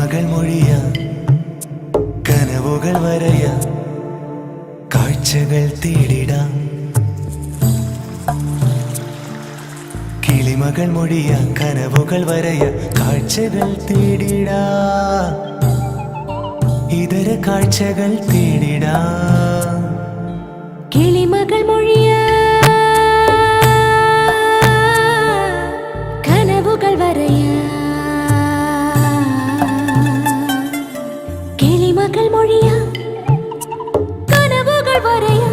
കിളിമകൾ മൊഴിയ കനവുകൾ വരയ കാഴ്ചകൾ തേടിടാം. കിളിമകൾ മൊഴിയ കനവുകൾ വരയ കാഴ്ചകൾ തേടിടാം. ഇതര കാഴ്ചകൾ തേടിടാം. കിളിമകൾ മൊഴിയ കനവുകൾ വരയ കിളിമകൾ മൊഴിയ കനവുകൾ വരയ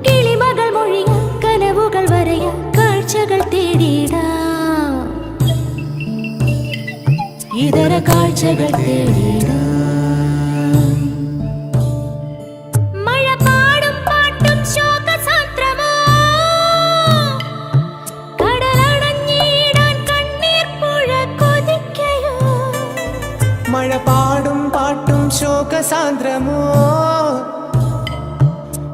കിളിമകൾ മൊഴിയ കനവുകൾ വരയ കാഴ്ചകൾ തേടിടാം. ഇതര കാഴ്ചകൾ തേടിടാം. മഴ പാടും പാട്ടും ശോകസാന്ദ്രമോ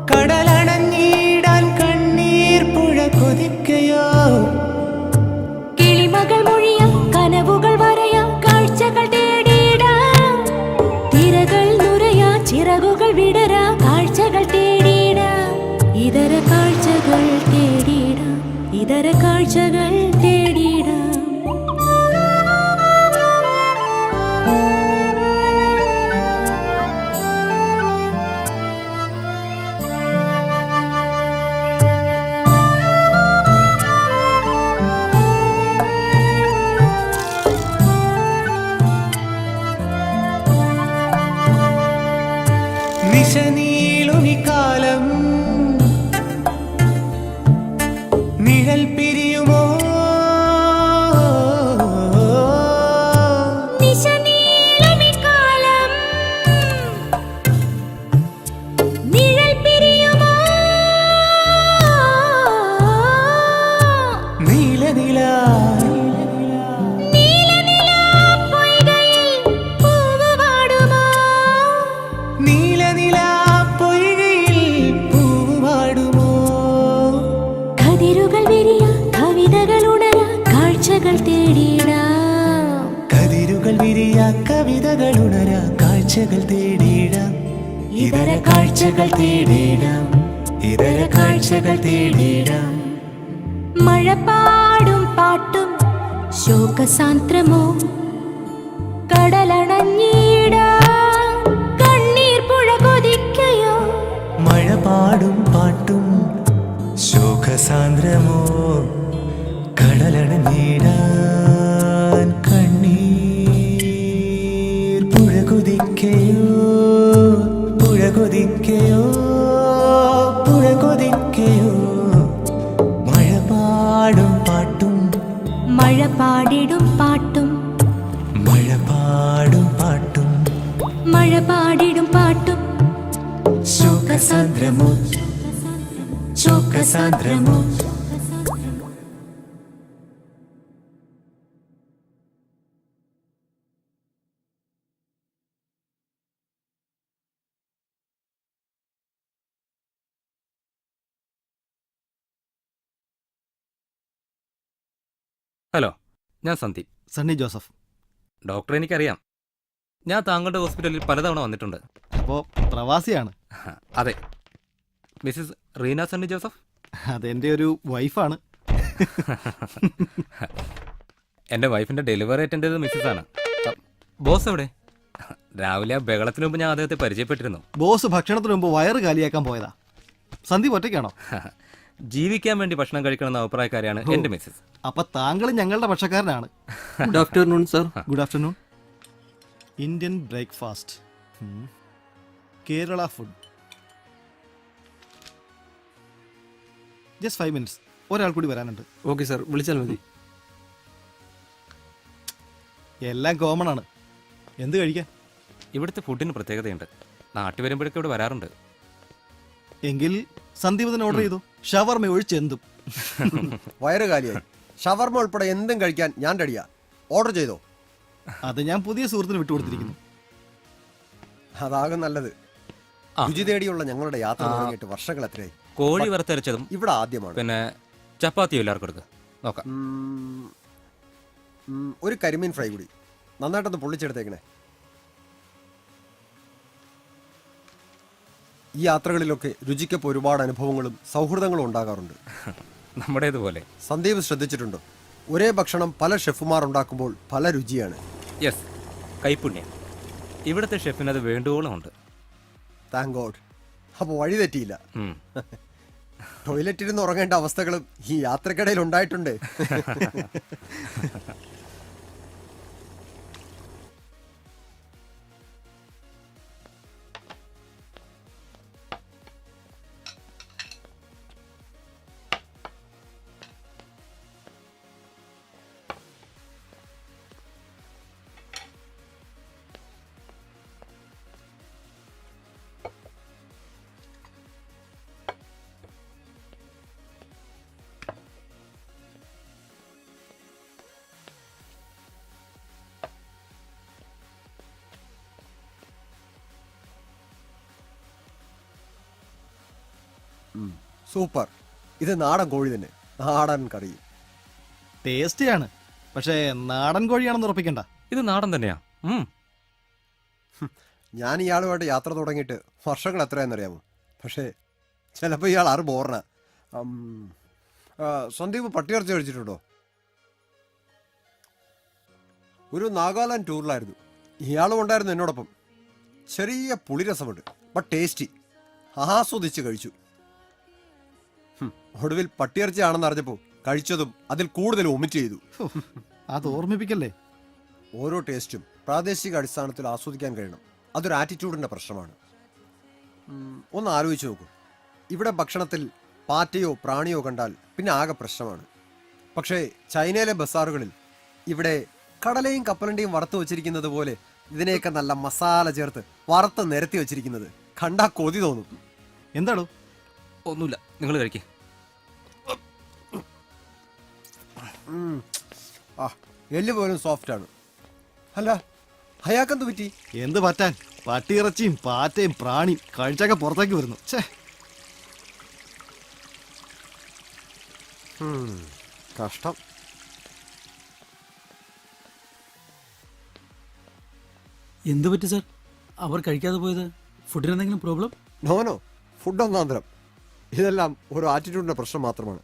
കടലണഞ്ഞിടാൻ കണ്ണീർ പുഴ കൊതിക്കയോ. കിളിമകൾ മൊഴിയ കനവുകൾ വരയ കാഴ്ചകൾ തേടിടാം. തിരകൾ നുരയാ ചിറകുകൾ വിടരാ കാഴ്ചകൾ തേടിടാം. ഇതര കാഴ്ചകൾ തേടിടാം. ഇതര കാഴ്ചകൾ തേടിടാം. നിശനീളുമിക്കാലം നിഴൽ പിരിയുമോ. നിശനീളുമിക്കാലം നിഴൽ പിരിയുമോ. നീലനില കതിരുകൾ വിരിയ കവിതകൾ ഉണര കാഴ്ചകൾ തേടിടാം. ഇതര കാഴ്ചകൾ തേടിടാം. ഇതര കാഴ്ചകൾ തേടിടാം. മഴ പാടും പാട്ടും ശോകസാന്ദ്രമോ കടലണഞ്ഞിടാൻ കണ്ണീർ പുഴ കൊതിക്കയോ. മഴ പാടും പാട്ടും ശോകസാന്ദ്രമോ കടലണഞ്ഞിടാൻ കണ്ണീർ പുഴ കൊതിക്കയോ. പുഴ കൊതിക്കയോ. പുഴ കൊതിക്കയോ. മഴ പാടും പാട്ടും മഴ പാടിടും പാട്ടും മഴ പാടും പാട്ടും മഴ പാടിടും പാട്ടും ശോകസാന്ദ്രമോ ശോകസാന്ദ്രമോ. ഹലോ, ഞാൻ സന്ദീപ്. സണ്ണി ജോസഫ്. ഡോക്ടർ എനിക്കറിയാം. ഞാൻ താങ്കളുടെ ഹോസ്പിറ്റലിൽ പലതവണ വന്നിട്ടുണ്ട്. അപ്പോൾ പ്രവാസിയാണ്. അതെ. മിസ്സിസ് റീന സണ്ണി ജോസഫ്? അതെൻ്റെ ഒരു വൈഫാണ്. എൻ്റെ വൈഫിൻ്റെ ഡെലിവറി അറ്റൻഡ് മിസ്സിസ് ആണ്. ബോസ് എവിടെ? രാവിലെ ആ ബഹളത്തിന് മുമ്പ് ഞാൻ അദ്ദേഹത്തെ പരിചയപ്പെട്ടിരുന്നു. ബോസ് ഭക്ഷണത്തിന് മുമ്പ് വയറ് കാലിയാക്കാൻ പോയതാ. സന്ദീപ് ഒറ്റയ്ക്കാണോ? ജീവിക്കാൻ വേണ്ടി ഭക്ഷണം കഴിക്കണമെന്ന അഭിപ്രായക്കാരിയാണ് എൻ്റെ മിസ്സിസ്. അപ്പൊ താങ്കൾ ഞങ്ങളുടെ പക്ഷക്കാരനാണ്. Good afternoon sir. Good afternoon. Indian breakfast, Kerala food. Just 5 minutes. ഒരാൾ കൂടി വരാനുണ്ട്. ഓക്കെ സർ, വിളിച്ചാൽ മതി. എല്ലാം കോമൺ ആണ്. എന്ത് കഴിക്കാൻ? ഇവിടുത്തെ ഫുഡിന് പ്രത്യേകതയുണ്ട്. നാട്ടിൽ വരുമ്പോഴൊക്കെ ഇവിടെ വരാറുണ്ട്. എങ്കിൽ സന്ദീപ് തന്നെ ഓർഡർ ചെയ്തു. ഷവർമ ഒഴിച്ച് എന്തും. വയറ് കാലിയായി. ഷവർമ ഉൾപ്പെടെ എന്തും കഴിക്കാൻ ഞാൻ റെഡിയാ. ഓർഡർ ചെയ്തോ? അത് ഞാൻ പുതിയ സുഹൃത്തിന് വിട്ടുകൊടുത്തിരിക്കുന്നു. അതാകും നല്ലത്. രുചി തേടിയുള്ള ഞങ്ങളുടെ യാത്ര തുടങ്ങിയിട്ട് വർഷങ്ങൾ എത്രയായി. കോഴി വറുത്തരച്ചതും ഇവിടെ ആദ്യമാണ്. പിന്നെ ചപ്പാത്തി എല്ലാവർക്കും എടുക്കുക നോക്കാം. ഒരു കരിമീൻ ഫ്രൈ കൂടി. നന്നായിട്ടൊന്ന് പൊള്ളിച്ചെടുത്തേക്കണേ. ഈ യാത്രകളിലൊക്കെ രുചിക്കൊപ്പം ഒരുപാട് അനുഭവങ്ങളും സൗഹൃദങ്ങളും ഉണ്ടാകാറുണ്ട്. നമ്മുടേതുപോലെ. സന്ദീപ് ശ്രദ്ധിച്ചിട്ടുണ്ടോ, ഒരേ ഭക്ഷണം പല ഷെഫുമാർ ഉണ്ടാക്കുമ്പോൾ പല രുചിയാണ്. യെസ്, കൈപ്പുണ്യം. ഇവിടുത്തെ ഷെഫിന് അത് വേണ്ടുവോളം ഉണ്ട്. Thank God. അപ്പോൾ വഴി തെറ്റിയില്ല. ഉം. ടോയ്ലറ്റിൽ ഉറങ്ങേണ്ട അവസ്ഥകളും ഈ യാത്രക്കിടയിൽ ഉണ്ടായിട്ടുണ്ട്. സൂപ്പർ. ഇത് നാടൻ കോഴി തന്നെ, നാടൻ കറി. ടേസ്റ്റിയാണ്, പക്ഷേ നാടൻ കോഴിയാണെന്ന് ഉറപ്പിക്കണ്ട. ഇത് നാടൻ തന്നെയാ. ഞാൻ ഇയാളുമായിട്ട് യാത്ര തുടങ്ങിയിട്ട് വർഷങ്ങൾ എത്രയാണെന്നറിയാമോ? പക്ഷേ ചിലപ്പോൾ ഇയാൾ ആറ് ബോറിന. സന്ദീപ് പട്ടിയിറച്ചി കഴിച്ചിട്ടുണ്ടോ? ഒരു നാഗാലാൻഡ് ടൂറിലായിരുന്നു, ഇയാളും ഉണ്ടായിരുന്നു എന്നോടൊപ്പം. ചെറിയ പുളിരസമുണ്ട്, ബട്ട് ടേസ്റ്റി. ആസ്വദിച്ച് കഴിച്ചു. ഒടുവിൽ പട്ടിയിറച്ചി ആണെന്ന് അറിഞ്ഞപ്പോൾ കഴിച്ചതും അതിൽ കൂടുതൽ ഒമിറ്റ് ചെയ്തു. അത് ഓർമ്മിപ്പിക്കല്ലേ. ഓരോ ടേസ്റ്റും പ്രാദേശിക അടിസ്ഥാനത്തിൽ ആസ്വദിക്കാൻ കഴിയണം. അതൊരു ആറ്റിറ്റ്യൂഡിൻ്റെ പ്രശ്നമാണ്. ഒന്ന് ആലോചിച്ച് നോക്കൂ, ഇവിടെ ഭക്ഷണത്തിൽ പാറ്റയോ പ്രാണിയോ കണ്ടാൽ പിന്നെ ആകെ പ്രശ്നമാണ്. പക്ഷേ ചൈനയിലെ ബസാറുകളിൽ ഇവിടെ കടലയും കപ്പലണ്ടിയും വറുത്ത് വെച്ചിരിക്കുന്നത് പോലെ ഇതിനെയൊക്കെ നല്ല മസാല ചേർത്ത് വറുത്ത് നിരത്തി വെച്ചിരിക്കുന്നത് കണ്ടാ കൊതി തോന്നും. എന്താണോ? ഒന്നുമില്ല, നിങ്ങൾ കഴിക്കേ. എല്ല് പോലും സോഫ്റ്റ് ആണ്. അല്ല, അയാൾക്കെന്ത് പറ്റി? എന്ത് പറ്റാൻ, പട്ടിയിറച്ചിയും പാറ്റയും പ്രാണിയും കഴിച്ചൊക്കെ പുറത്തേക്ക് വരുന്നു. ഛേ, കഷ്ടം. എന്ത് പറ്റി സാർ? അവർ കഴിക്കാതെ പോയത് ഫുഡിന് എന്തെങ്കിലും പ്രോബ്ലം? നോനോ, ഫുഡ് ഒന്നാന്തരം. ഇതെല്ലാം ഒരു ആറ്റിറ്റ്യൂഡിന്റെ പ്രശ്നം മാത്രമാണ്.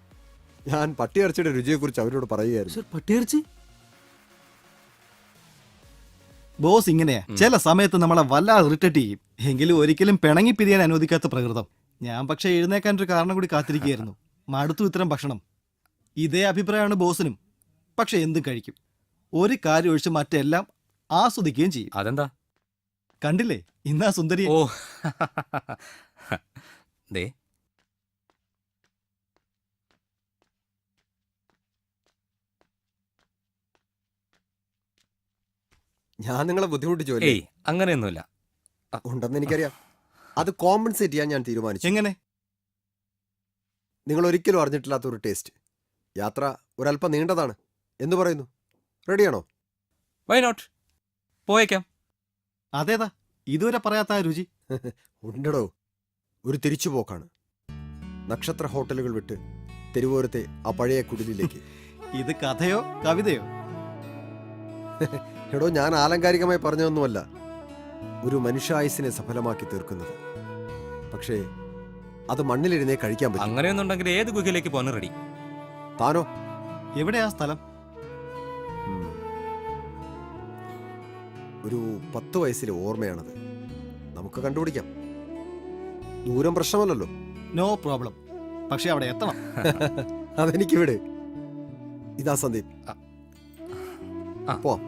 ഞാൻ പട്ടിയിറച്ചിയുടെ രുചിയെക്കുറിച്ച് അവരോട് പറയുകയായിരുന്നു. സാർ, പട്ടിയിറച്ചി? ബോസ് ഇങ്ങനെയാ, ചില സമയത്ത് നമ്മളെ വല്ലാതെ ഇറിറ്റേറ്റ് ചെയ്യും. എങ്കിലും ഒരിക്കലും പിണങ്ങി പിരിയാൻ അനുവദിക്കാത്ത പ്രകൃതം. ഞാൻ പക്ഷെ എഴുന്നേക്കാൻ ഒരു കാരണം കൂടി കാത്തിരിക്കുകയായിരുന്നു. മടുത്തു ഇത്തരം ഭക്ഷണം. ഇതേ അഭിപ്രായമാണ് ബോസിനും. പക്ഷെ എന്തും കഴിക്കും, ഒരു കാര്യം ഒഴിച്ച് മറ്റെല്ലാം ആസ്വദിക്കുകയും ചെയ്യും. അതെന്താ? കണ്ടില്ലേ ഇന്നാ സുന്ദരി. ഓ ദേ, ഞാൻ നിങ്ങളെ ബുദ്ധിമുട്ടിച്ചു അല്ലേ? ഏയ് അങ്ങനെയൊന്നുമില്ല. ഉണ്ടെന്ന് എനിക്കറിയാം. അത് കോമ്പൻസേറ്റ് ചെയ്യാൻ ഞാൻ തീരുമാനിച്ചു. എങ്ങനെ? നിങ്ങൾ ഒരിക്കലും അറിഞ്ഞിട്ടില്ലാത്ത ഒരു ടേസ്റ്റ്. യാത്ര ഒരല്പം നീണ്ടതാണ് എന്ന് പറയുന്നു. റെഡിയാണോ? വൈ നോട്ട്, പോയേക്കാം. അതേതാ ഇതുവരെ പറയാത്ത ആ രുചി? ഉണ്ടടോ, ഒരു തിരിച്ചുപോക്കാണ്. നക്ഷത്ര ഹോട്ടലുകൾ വിട്ട് തെരുവോരത്തെ ആ പഴയ കുടിലിലേക്ക്. ഇത് കഥയോ കവിതയോ? എടോ, ഞാൻ ആലങ്കാരികമായി പറഞ്ഞതൊന്നുമല്ല. ഒരു മനുഷ്യായുസിനെ സഫലമാക്കി തീർക്കുന്നത്. പക്ഷേ അത് മണ്ണിലിരുന്നേ കഴിക്കാൻ പറ്റും. അങ്ങനെയൊന്നുണ്ടെങ്കിൽ ഏത് ഗുഹയിലേക്ക് പോകാൻ റെഡി. താനോ? എവിടെയാ സ്ഥലം? ഒരു 10 വയസ്സിലെ ഓർമ്മയാണത്. നമുക്ക് കണ്ടുപിടിക്കാം. ദൂരം പ്രശ്നമല്ലല്ലോ. No problem. പക്ഷെ അവിടെ എത്തണം. അതെനിക്കിവിടെ. ഇതാ സന്ദീപ്, പോവാം.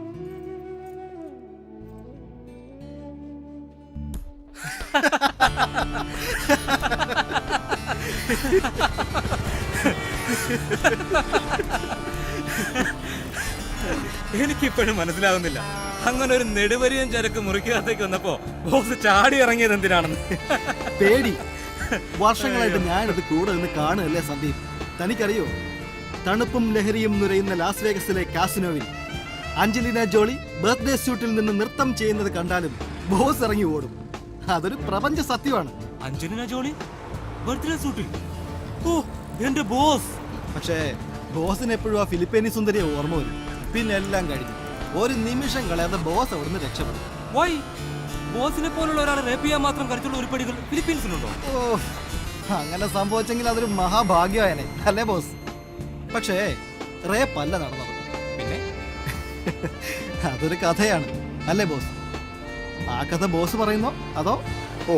എനിക്കിപ്പോഴും മനസ്സിലാവുന്നില്ല, അങ്ങനെ ഒരു നെടുവരിയും ചരക്ക് മുറിക്കകത്തേക്ക് വന്നപ്പോ ബോസ് ചാടി ഇറങ്ങിയത് എന്തിനാണെന്ന്. പേടി. വർഷങ്ങളായിട്ട് ഞാനിത് കൂടെ നിന്ന് കാണുകയല്ലേ സന്ദീപ്. തനിക്കറിയോ, തണുപ്പും ലഹരിയും നുരയുന്ന ലാസ് വേഗസിലെ കാസിനോവിൽ അഞ്ജലിന ജോളി ബർത്ത്ഡേ സ്യൂട്ടിൽ നിന്ന് നൃത്തം ചെയ്യുന്നത് കണ്ടാലും ബോസ് ഇറങ്ങി ഓടും. അതൊരു പ്രപഞ്ച സത്യമാണ്. അഞ്ജലിന ജോളി ബർത്ത്ഡേ സൂട്ടിൽ? ഓ എന്റെ ബോസ്. പക്ഷേ ബോസിന് എപ്പോഴും ആ ഫിലിപ്പീനി സുന്ദരിയെ ഓർമ്മ വരും. പിന്നെ എല്ലാം കഴിഞ്ഞു. ഒരു നിമിഷം കളയാതെ ബോസ് അവിടുന്ന് രക്ഷപ്പെടും. വൈ ബോസിനെ പോലുള്ള ഒരാളെ റേപ്പ് ചെയ്യാൻ മാത്രം കരുത്തുള്ള ഉരുപ്പടികൾ ഫിലിപ്പീൻസിലുണ്ടോ? ഓ, അങ്ങനെ സംഭവിച്ചെങ്കിൽ അതൊരു മഹാഭാഗ്യമായനെ അല്ലേ ബോസ്? പക്ഷേ റേപ്പല്ല നടന്നത്. പിന്നെ അതൊരു കഥയാണ് അല്ലേ ബോസ്? ആ കഥ ബോസ് പറയുന്നോ അതോ ഓ,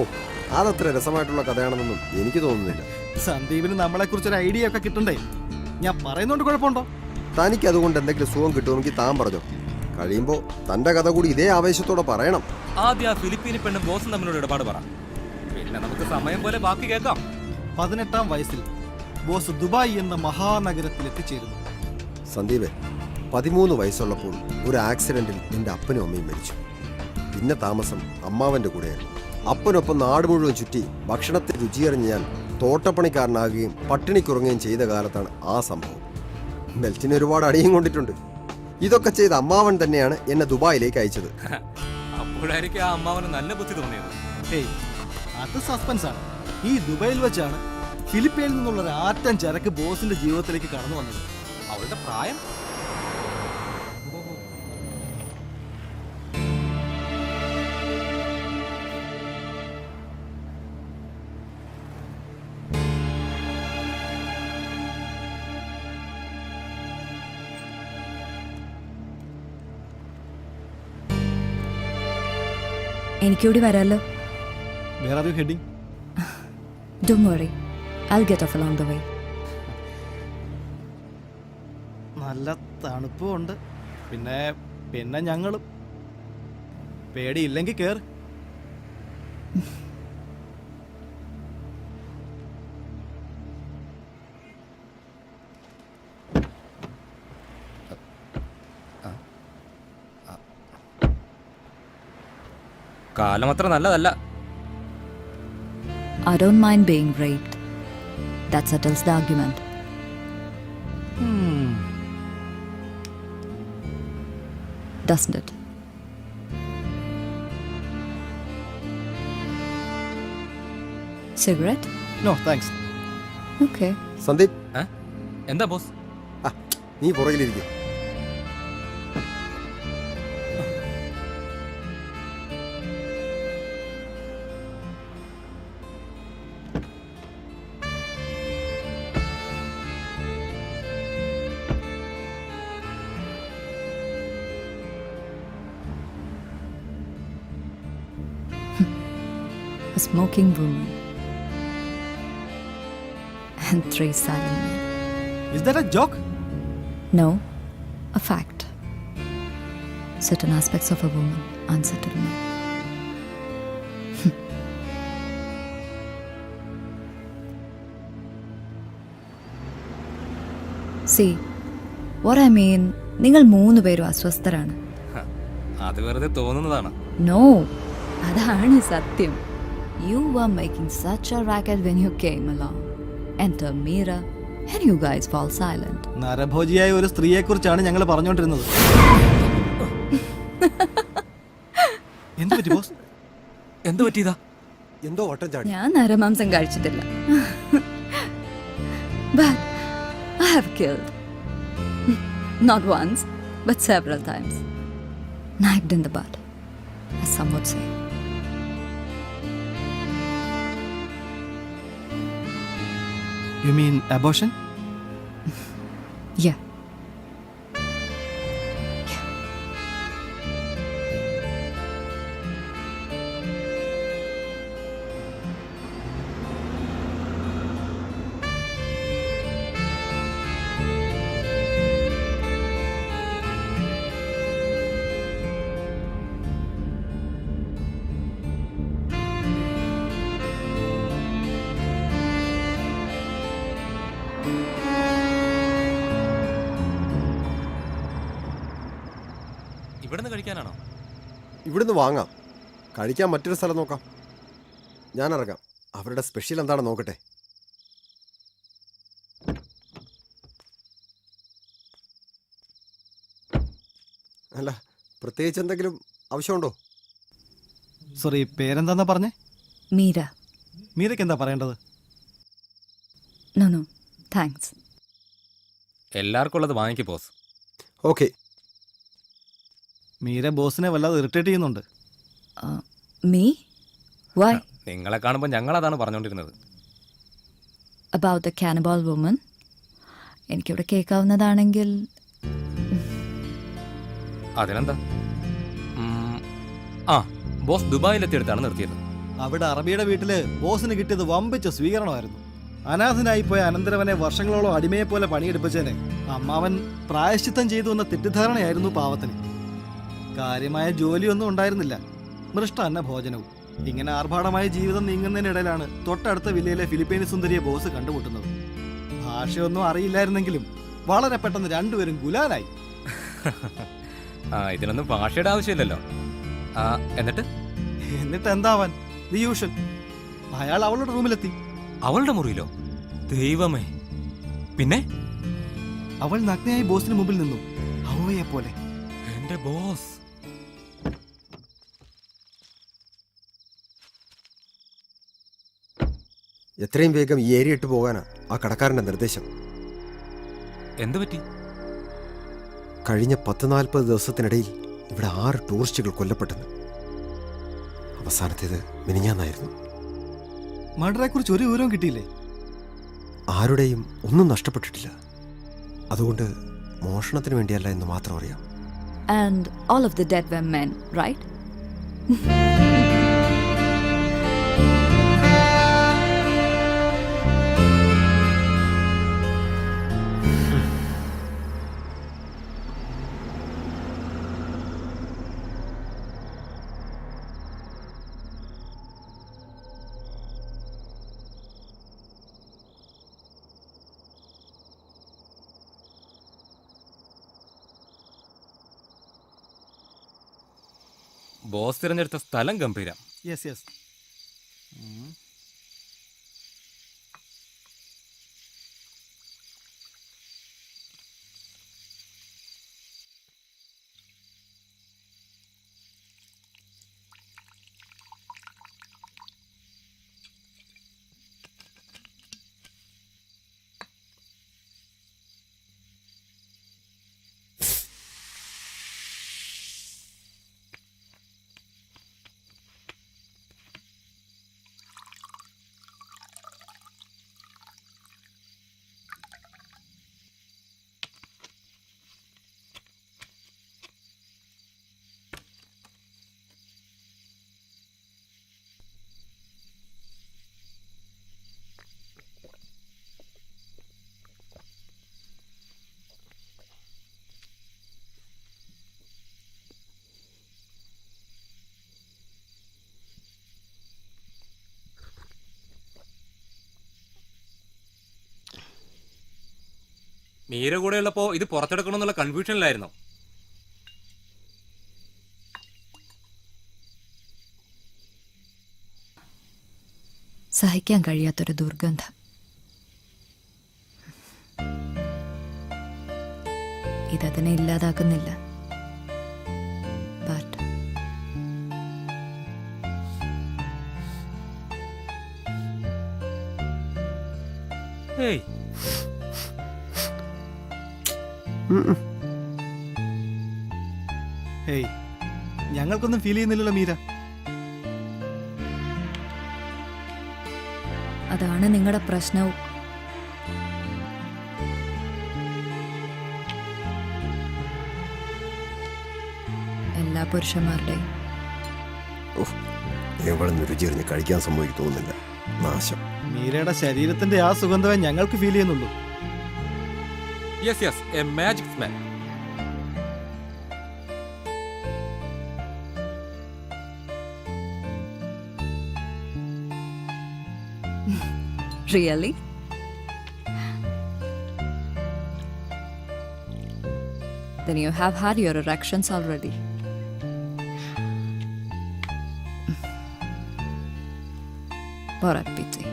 അതത്ര രസമായിട്ടുള്ള കഥയാണെന്നൊന്നും എനിക്ക് തോന്നുന്നില്ല. സന്ദീപിന് നമ്മളെ കുറിച്ച് ഒരു ഐഡിയ ഒക്കെ കിട്ടണ്ടേ? ഞാൻ പറയുന്നോണ്ട് കുഴപ്പമുണ്ടോ? തനിക്ക് അതുകൊണ്ട് എന്തെങ്കിലും സുഖം കിട്ടുമെങ്കിൽ താൻ പറഞ്ഞോ. കഴിയുമ്പോൾ തന്റെ കഥ കൂടി ഇതേ ആവേശത്തോടെ പറയണം. ആദ്യം ആ ഫിലിപ്പീനി പെണ്ണും ബോസും തമ്മിലുള്ള ഇടപാട് പറ, പിന്നെ നമുക്ക് സമയം പോലെ ബാക്കി കേൾക്കാം. 18-ാം വയസ്സിൽ ബോസ് ദുബായ് എന്ന മഹാനഗരത്തിൽ എത്തിച്ചേരുന്നു. സന്ദീപ്, 13 വയസ്സുള്ളപ്പോൾ ഒരു ആക്സിഡന്റിൽ എൻ്റെ അപ്പനും അമ്മയും മരിച്ചു. പിന്നെ താമസം അമ്മാവന്റെ കൂടെയായിരുന്നു. അപ്പനൊപ്പം നാട് മുഴുവൻ ചുറ്റി ഭക്ഷണത്തെ രുചിയറിഞ്ഞ് ഞാൻ തോട്ടപ്പണിക്കാരനാകുകയും പട്ടിണിക്കുറങ്ങുകയും ചെയ്ത കാലത്താണ് ആ സംഭവം. ബെൽറ്റിന് ഒരുപാട് അടിയും കൊണ്ടിട്ടുണ്ട്. ഇതൊക്കെ ചെയ്ത അമ്മാവൻ തന്നെയാണ് എന്നെ ദുബായിലേക്ക് അയച്ചത്. അപ്പോഴായിരിക്കും ആ അമ്മാവന് നല്ല ബുദ്ധി തോന്നിയത്. ഹേയ്, അത് സസ്പെൻസ് ആണ്. ഈ ദുബായിൽ വെച്ചാണ് ഫിലിപ്പീനിൽ നിന്നുള്ള ഒരു ആറ്റം ചരക്ക് ബോസിന്റെ ജീവിതത്തിലേക്ക് കടന്നു വന്നത്. അവളുടെ പ്രായം എനിക്കൂടി വരാലോ. Where are you heading? Don't worry, I'll get off along the way. നല്ല തണുപ്പും ഉണ്ട്. പിന്നെ പിന്നെ ഞങ്ങളും പേടിയില്ലെങ്കിൽ കേറ്. കാലം അത്ര നല്ലതല്ല. I don't mind being raped. That settles the argument. Doesn't it? Cigarette? No thanks. Okay. Sandeep, എന്താ ബോസ്? നീ പുറകിലിരിക്കും. A smoking woman. And 3 silent men. Is that a joke? No, a fact. Certain aspects of a woman unsettle men. See, what I mean, നിങ്ങൾ 3 പേരും അസ്വസ്ഥരാണ്. അത് വെറുതെ തോന്നുന്നതാണ്. No, അതാണ് സത്യം. You were making such a racket when you came along. Enter Meera, and you guys fall silent. നരഭോജിയായ ഒരു സ്ത്രീയെ കുറിച്ചാണ് ഞങ്ങൾ പറഞ്ഞുകൊണ്ടിരുന്നത്. എന്ത് പറ്റി ബോസ്? എന്ത് പറ്റിയതാ? എന്തോ വട്ടം ചാടി. ഞാൻ നരമാംസം കഴിച്ചിട്ടില്ല. But I have killed. Not once, but several times. Knifed in the butt, as some would say. You mean abortion? Yeah. ഇവിടുന്ന് കഴിക്കാനാണോ? ഇവിടുന്ന് വാങ്ങാം. കഴിക്കാൻ മറ്റൊരു സ്ഥലം നോക്കാം. ഞാൻ ഇറങ്ങാം. അവരുടെ സ്പെഷ്യൽ എന്താണെന്ന് നോക്കട്ടെ. അല്ല, പ്രത്യേകിച്ച് എന്തെങ്കിലും ആവശ്യമുണ്ടോ? സോറി, പേരെന്താന്നാ പറഞ്ഞേ? Meera. മീരയ്ക്ക് എന്താ പറയേണ്ടത്? No, thanks. എല്ലാവർക്കും ഉള്ളത് വാങ്ങിക്ക് ബോസ്. ഓക്കെ. മീര ബോസിനെ വല്ലാതെ ഇറിറ്റേറ്റ് ചെയ്യുന്നുണ്ട്. Me? Why? നിങ്ങളെ കാണുമ്പോൾ ഞങ്ങൾ അതാണ് പറഞ്ഞുകൊണ്ടിരുന്നത്. About the cannibal woman? എനിക്കിവിടെ കേൾക്കാവുന്നതാണെങ്കിൽ അതിനെന്താ? ആ, ബോസ് ദുബായിലെത്തിയെടുത്താണ് നിർത്തിയത്. അവിടെ അറബിയുടെ വീട്ടില് ബോസിന് കിട്ടിയത് വമ്പിച്ച സ്വീകരണമായിരുന്നു. അനാഥനായി പോയ അനന്തരവനെ വർഷങ്ങളോളം അടിമയെ പോലെ പണിയെടുപ്പിച്ചതിന് അമ്മാവൻ പ്രായശ്ചിത്തം ചെയ്തു എന്ന തെറ്റിദ്ധാരണയായിരുന്നു പാവത്തിന്. കാര്യമായ ജോലിയൊന്നും ഉണ്ടായിരുന്നില്ല, മൃഷ്ടാന്ന ഭോജനവും. ഇങ്ങനെ ആർഭാടമായ ജീവിതം നീങ്ങുന്നതിനിടയിലാണ് തൊട്ടടുത്ത വില്ലയിലെ ഫിലിപ്പീനി സുന്ദരിയെ ബോസ് കണ്ടുമുട്ടുന്നത്. ഭാഷയൊന്നും അറിയില്ലായിരുന്നെങ്കിലും വളരെ പെട്ടെന്ന് രണ്ടുപേരും ഗുലാലായി. ഇതിനൊന്നും ഭാഷയുടെ ആവശ്യമില്ലല്ലോ. എന്നിട്ട് എന്താവാൻ, ദി യൂഷ്വൽ. അയാൾ അവളുടെ റൂമിലെത്തി. അവളുടെ മുറിയിലോ? ദൈവമേ! പിന്നെ അവൾ നഗ്നയായി ബോസിന് മുമ്പിൽ നിന്നു, ഹൗവയെ പോലെ. എന്റെ ബോസ്! എത്രയും വേഗം ഈ ഏരിയ ഇട്ട് പോകാനാ ആ കടക്കാരന്റെ നിർദ്ദേശം. എന്തു പറ്റി? കഴിഞ്ഞ 10-40 ദിവസത്തിനിടയിൽ ഇവിടെ 6 ടൂറിസ്റ്റുകൾ കൊല്ലപ്പെട്ടെന്ന്. അവസാനത്തേത് മിനിഞ്ഞാന്നായിരുന്നു. മർഡറെ കുറിച്ച് ഒരു വിവരവും കിട്ടിയില്ലേ? ആരുടെയും ഒന്നും നഷ്ടപ്പെട്ടിട്ടില്ല. അതുകൊണ്ട് മോഷണത്തിന് വേണ്ടിയല്ല എന്ന് മാത്രം അറിയാം. and all of the dead were men, right? Boss തിരഞ്ഞെടുത്ത സ്ഥലം ഗംഭീരം. Yes yes. മീര കൂടെ ഉള്ളപ്പോ ഇത് പുറത്തെടുക്കണമെന്നുള്ള കൺഫ്യൂഷനിലായിരുന്നു. സഹിക്കാൻ കഴിയാത്തൊരു ദുർഗന്ധം. ഇതതിനെ ഇല്ലാതാക്കുന്നില്ല. ബട്ട് ഹേയ്, ഹേയ്, ഞങ്ങൾക്കൊന്നും ഫീൽ ചെയ്യുന്നില്ലല്ലോ മീര. അതാണ് നിങ്ങളുടെ പ്രശ്നവും. എല്ലാ പുരുഷന്മാരുടെയും. രുചിറിഞ്ഞ് കഴിക്കാൻ സംഭവിക്കും തോന്നുന്നില്ല. നാശം. മീരയുടെ ശരീരത്തിന്റെ ആ സുഗന്ധമേ ഞങ്ങൾക്ക് ഫീൽ ചെയ്യുന്നുള്ളൂ. Yes yes, A magic smell. Really? Then you have had your erections already. What a pity.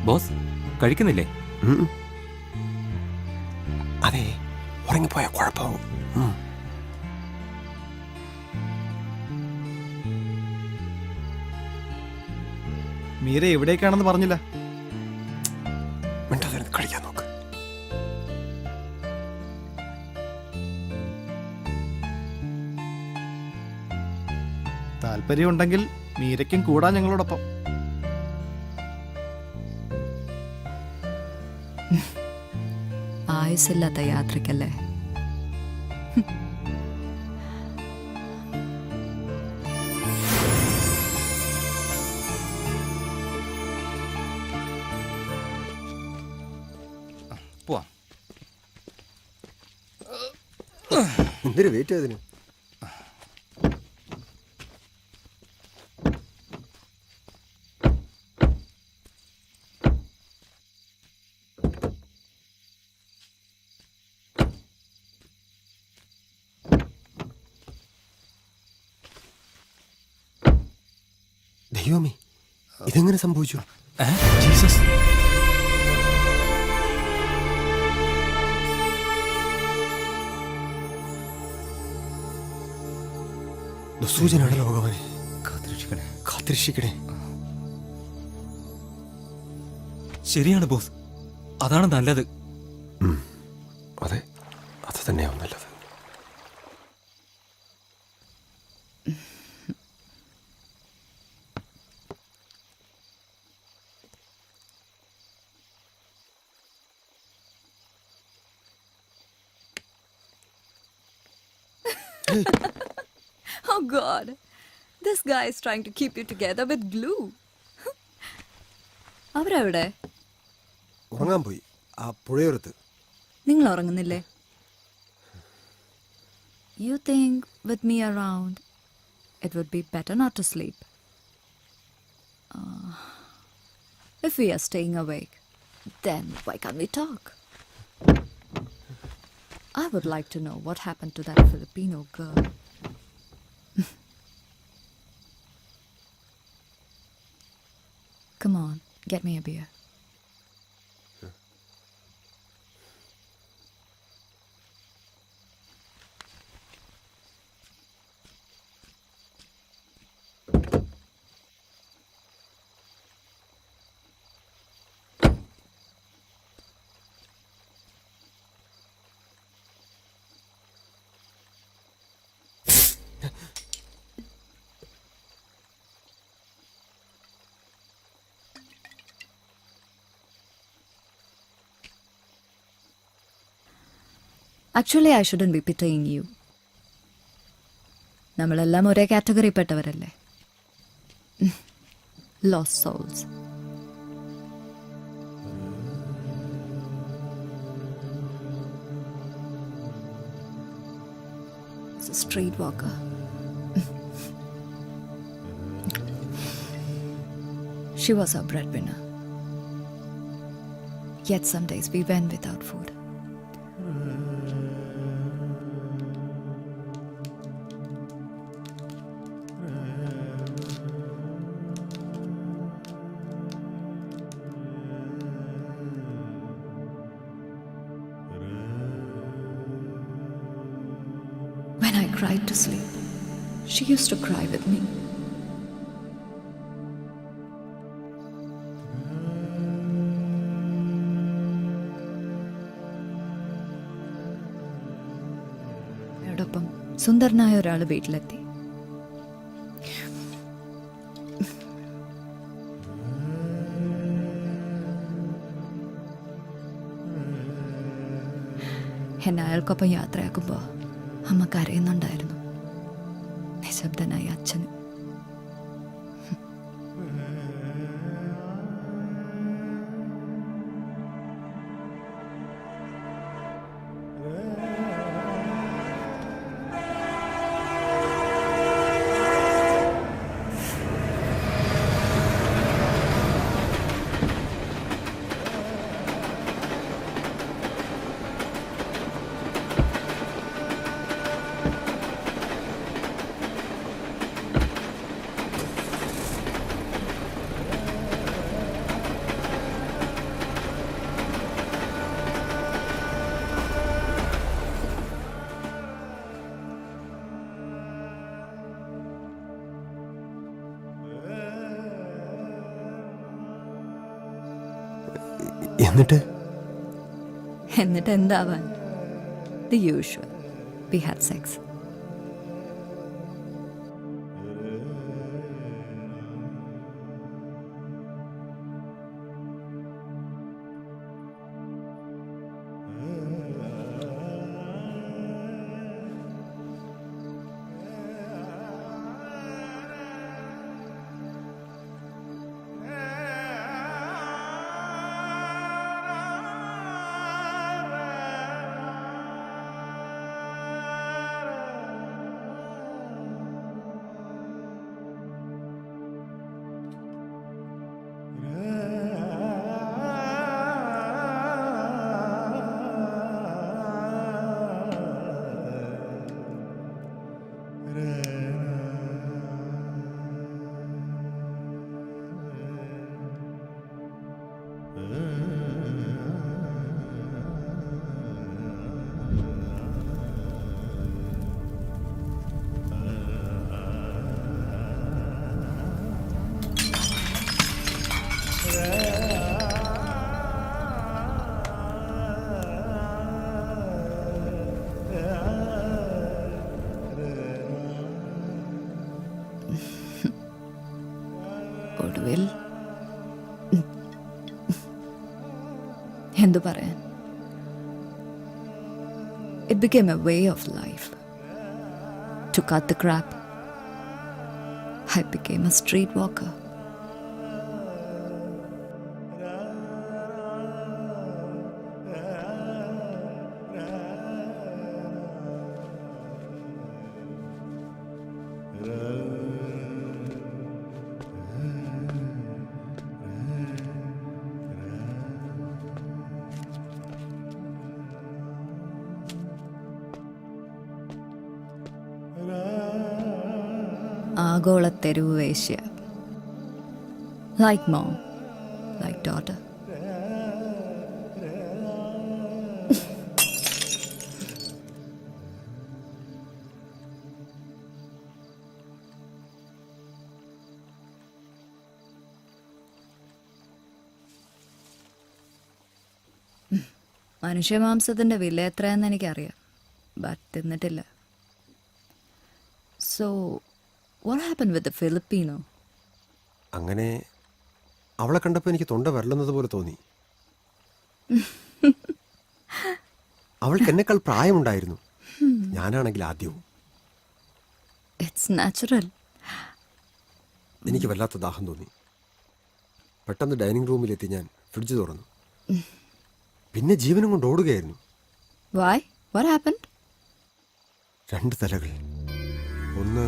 Boss കഴിക്കുന്നില്ലേ? അതെ, ഉറങ്ങിപ്പോയ കുഴപ്പമാവും. മീര എവിടേക്കാണെന്ന് പറഞ്ഞില്ല. താല്പര്യം ഉണ്ടെങ്കിൽ മീരയ്ക്കും കൂടാ ഞങ്ങളോടൊപ്പം. ആയുസില്ലാത്ത യാത്രയ്ക്കല്ലേ. പോവാം. എന്തൊരു വെയിറ്റ് അതിന്. ദൈവമേ, ഇതെങ്ങനെ സംഭവിച്ചു? ജീസസ്, ദുസ്സൂചനാണല്ലോ ഭഗവാനെ, കാത്തിരക്ഷിക്കണേ. കാത്തിരക്ഷിക്കണേ. ശരിയാണ് ബോസ്, അതാണ് നല്ലത്. അതെ, അത് തന്നെയാവും നല്ലത്. Oh God, this guy is trying to keep you together with glue. അവരെവിടെ? ഉറങ്ങാൻ പോയി ആ പുഴയോരത്ത്. നിങ്ങൾ ഉറങ്ങുന്നില്ലേ? You think with me around it would be better not to sleep? If we are staying awake, then why can't we talk? I would like to know what happened to that Filipino girl. Come on, get me a beer. Actually, I shouldn't be pitying you. നമ്മളെല്ലാം ഒരേ category പെട്ടവരല്ലേ. Lost souls. It's a street walker. She was our breadwinner. Yet some days we went without food. When I cried to sleep, she used to cry with me. ോടൊപ്പം സുന്ദരനായ ഒരാൾ വീട്ടിലെത്തി. എന്നെ അയാൾക്കൊപ്പം യാത്രയാക്കുമ്പോൾ അമ്മ കരയുന്നുണ്ടായിരുന്നു. നിശബ്ദനായ അച്ഛന്. എന്നിട്ട് എന്താവാൻ? The usual. We had sex. ഒടുവിൽ എന്തു പറയാൻ, it became a way of life. To cut the crap, I became a street walker. ആഗോള തെരുവ് വേശ്യ. Like mom, like daughter. മനുഷ്യമാംസത്തിൻ്റെ വില എത്രയാണെന്ന് എനിക്കറിയാം, ബട്ട് തിന്നിട്ടില്ല. So what happen with the Filipino? അങ്ങനെ അവളെ കണ്ടപ്പോൾ എനിക്ക് തൊണ്ട വരളുന്നത് പോലെ തോന്നി. അവൾക്ക് എന്നെക്കാൾ പ്രായമുണ്ടായിരുന്നു, ഞാനാണെങ്കിൽ ആദ്യവും. It's natural. എനിക്ക് വല്ലാത്ത ദാഹം തോന്നി. പെട്ടെന്ന് ഡൈനിങ് റൂമിലെത്തി ഞാൻ ഫ്രിഡ്ജ് തുറന്നു. പിന്നെ ജീവനും കൊണ്ട് ഓടുകയായിരുന്നു. വൈ? What happen? 2 തലകൾ. ഒന്ന്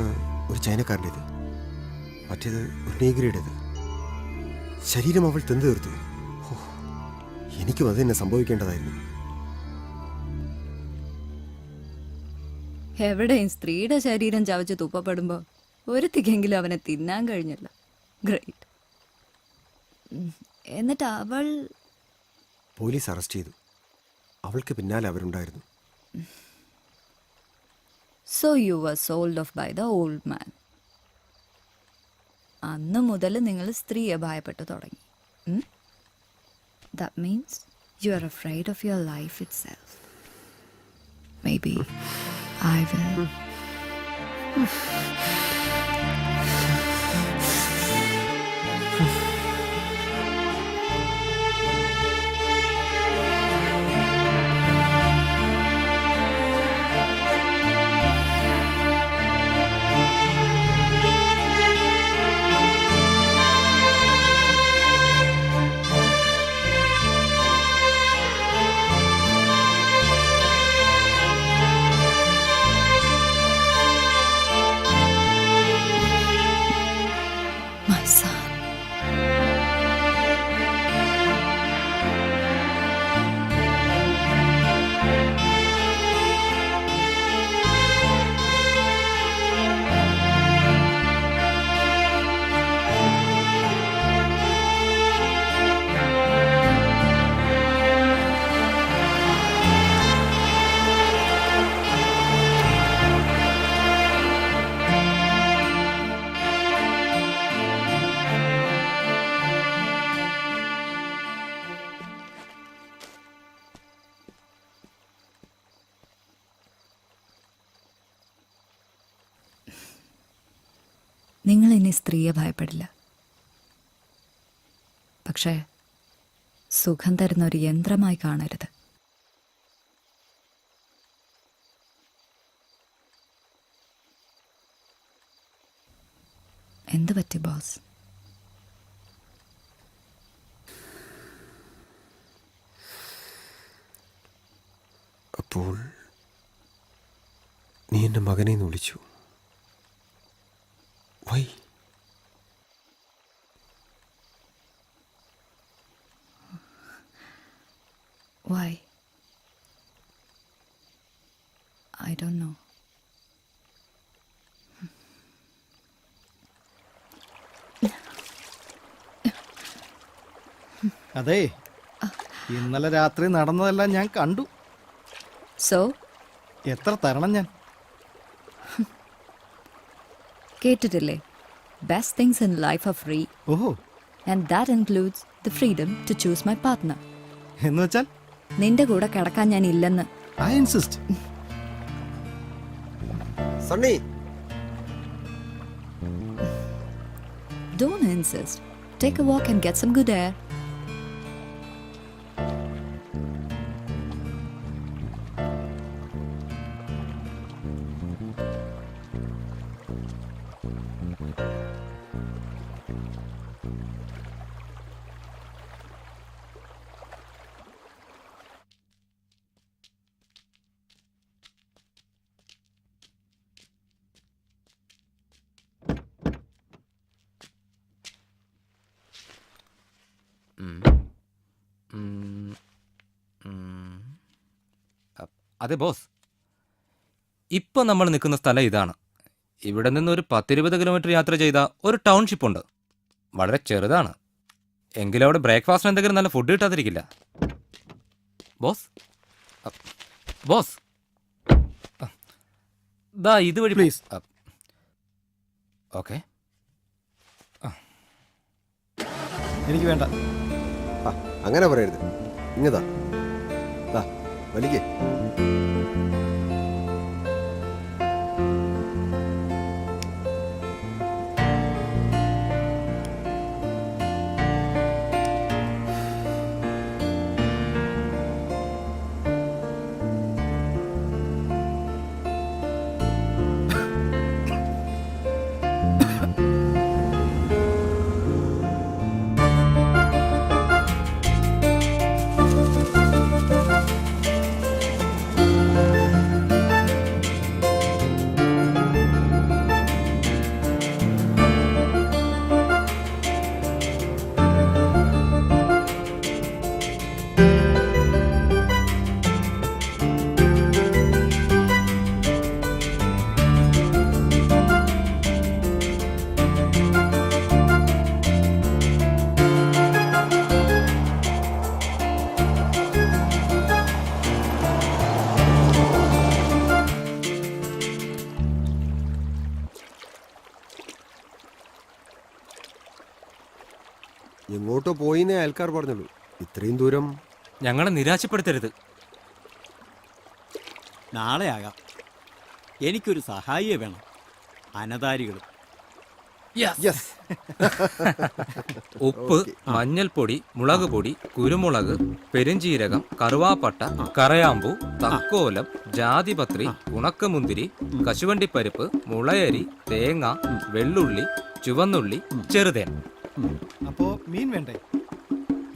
ഒരു ചൈനക്കാരൻ്റേത്, മറ്റേത് ഒരു നീഗ്രയുടേത്. ശരീരം അവൾ തിന്നു തീർത്തു. എനിക്കും അത് തന്നെ സംഭവിക്കേണ്ടതായിരുന്നു. എവിടെയും സ്ത്രീയുടെ ശരീരം ചവച്ച് തുപ്പപ്പെടുമ്പോൾ ഒരുത്തിക്കെങ്കിലും അവനെ തിന്നാൻ കഴിഞ്ഞല്ലോ. ഗ്രേറ്റ്. എന്നിട്ട് അവൾ പോലീസ് അറസ്റ്റ് ചെയ്തു. അവൾക്ക് പിന്നാലെ അവരുണ്ടായിരുന്നു. So you were sold off by the old man. അന്ന് മുതൽ നിങ്ങൾ സ്ത്രീയെ ഭയപ്പെട്ടു തുടങ്ങി. That means you are afraid of your life itself. Maybe I will. My son. നിങ്ങൾ ഇനി സ്ത്രീയെ ഭയപ്പെടില്ല. പക്ഷേ സുഖം തരുന്ന ഒരു യന്ത്രമായി കാണരുത്. എന്തു പറ്റി ബോസ്? അപ്പോൾ നീ എൻ്റെ മകനെ എന്ന് വിളിച്ചു. Y? Why? I don't know. അതെ ഇന്നലെ രാത്രി നടന്നതെല്ലാം ഞാൻ കണ്ടു. So, എത്ര തരണം ഞാൻ? കേട്ടിട്ടില്ലേ? Best things in life are free, ഓഹോ, and that includes the freedom to choose my partner. എന്ന് വെച്ചാൽ നിന്റെ കൂടെ കിടക്കാൻ ഞാൻ ഇല്ലെന്ന്. I insist. Sunny, Don't insist. Take a walk and get some good air. അതെ ബോസ്, ഇപ്പൊ നമ്മൾ നിൽക്കുന്ന സ്ഥലം ഇതാണ്. ഇവിടെ നിന്ന് ഒരു 10-20 കിലോമീറ്റർ യാത്ര ചെയ്ത ഒരു ടൗൺഷിപ്പ് ഉണ്ട്. വളരെ ചെറുതാണ്, എങ്കിലും അവിടെ ബ്രേക്ക്ഫാസ്റ്റിന് എന്തെങ്കിലും നല്ല ഫുഡ് കിട്ടാതിരിക്കില്ല. ബോസ്, ബോസ്, ദാ ഇതുവഴി Please. ഓക്കെ. എനിക്ക് വേണ്ട. ആ, അങ്ങനെ പറയരുത്. ഇങ്ങതാ വലിക്കേ. എങ്ങോട്ടോ പോയിന്നേ അയൽക്കാർ പറഞ്ഞുള്ളൂ. ഇത്രയും ദൂരം ഞങ്ങളെ നിരാശപ്പെടുത്തരുത്. നാളെ ആകാം. എനിക്കൊരു സഹായിയെ വേണം. അനതാരികൾ. യെസ്. ഉപ്പ്, മഞ്ഞൾപ്പൊടി, മുളക് പൊടി, കുരുമുളക്, പെരുംജീരകം, കറുവാപ്പട്ട, കറയാമ്പൂ, തക്കോലം, ജാതിപത്രി, ഉണക്കമുന്തിരി, കശുവണ്ടിപ്പരിപ്പ്, മുളയരി, തേങ്ങ, വെള്ളുള്ളി, ചുവന്നുള്ളി, ചെറുതേൻ. അപ്പോ മീൻ വേണ്ടേ?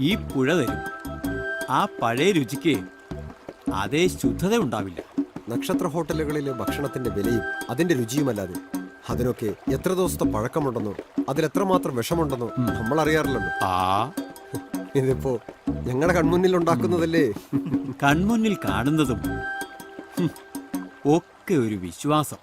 ഈ പുഴ തരും. ആ പഴയ രുചിക്ക് അതേ ശുദ്ധത ഉണ്ടാവില്ല. നക്ഷത്ര ഹോട്ടലുകളിലെ ഭക്ഷണത്തിന്റെ വിലയും അതിന്റെ രുചിയുമല്ലാതെ അതിനൊക്കെ എത്ര ദിവസത്തെ പഴക്കമുണ്ടെന്നോ അതിലെത്രമാത്രം വിഷമുണ്ടെന്നോ നമ്മൾ അറിയാറില്ലല്ലോ. ഇതിപ്പോ ഞങ്ങളുടെ കൺമുന്നിൽ ഉണ്ടാക്കുന്നതല്ലേ. കൺമുന്നിൽ കാണുന്നതും ഒക്കെ ഒരു വിശ്വാസം.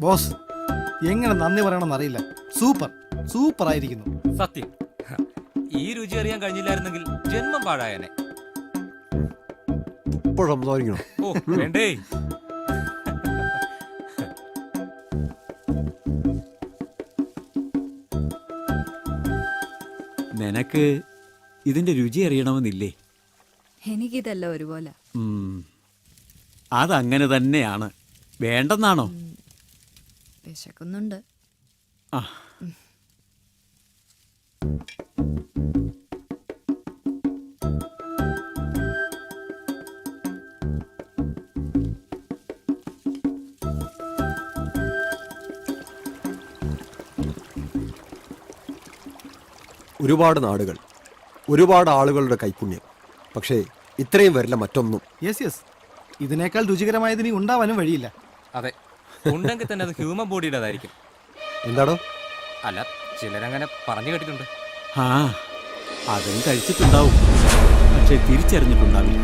ബോസ്, എങ്ങനെ നന്ദി പറയണമെന്ന് അറിയില്ല. സൂപ്പർ സൂപ്പർ ആയിരിക്കുന്നു. സത്യം, ഈ രുചി അറിയാൻ കഴിഞ്ഞില്ലായിരുന്നെങ്കിൽ ജന്മം പാഴായനെ. ഇപ്പോൾ സംസാരിക്കണോ? ഓ വേണ്ടേ. നിനക്ക് ഇതിന്റെ രുചി അറിയണമെന്നില്ലേ? എനിക്കിതല്ല ഒരുപോലെ. അതങ്ങനെ തന്നെയാണ്. വേണ്ടെന്നാണോ? വിശക്കുന്നുണ്ട്. ആ, ഒരുപാട് നാടുകൾ, ഒരുപാട് ആളുകളുടെ കൈപുണ്യം. പക്ഷേ ഇത്രയും വരില്ല മറ്റൊന്നും. യെസ് യെസ്, ഇതിനേക്കാൾ രുചികരമായതിനി ഉണ്ടാവാനും വഴിയില്ല. അതെ, ഉണ്ടെങ്കിൽ തന്നെ അത് ഹ്യൂമൻ ബോഡിയുടേതായിരിക്കും. എന്താണോ? അല്ല, ചിലരങ്ങനെ പറഞ്ഞു കേട്ടിട്ടുണ്ട്. ആ അതും കഴിച്ചിട്ടുണ്ടാവും, പക്ഷെ തിരിച്ചറിഞ്ഞിട്ടുണ്ടാവില്ല.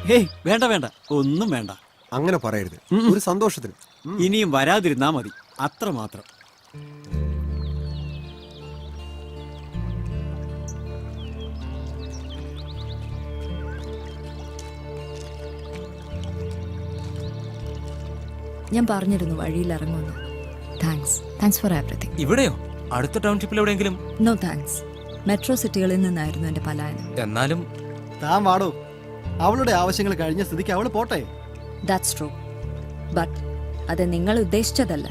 ഹേയ് വേണ്ട വേണ്ട ഒന്നും വേണ്ട. അങ്ങനെ പറയരുത്, ഒരു സന്തോഷത്തിന്. ഇനിയും വരാതിരുന്നാ മതി, അത്ര മാത്രം. ഞാൻ പറഞ്ഞിരുന്നു വഴിയിൽ ഇറങ്ങുമെന്ന്. Thanks for everything. ഇവിടെയോ? അടുത്ത ടൗൺഷിപ്പിൽ എവിടെയെങ്കിലും? No thanks. മെട്രോ സിറ്റികളിൽ നിന്നായിരുന്നു എൻ്റെ പലായനം. എന്നാലും താൻ വാടോ, അവളുടെ ആവശ്യങ്ങൾ കഴിഞ്ഞ സ്ഥിതിക്ക് അവള് പോട്ടെ. That's true. ബട്ട് അത് നിങ്ങൾ ഉദ്ദേശിച്ചതല്ല.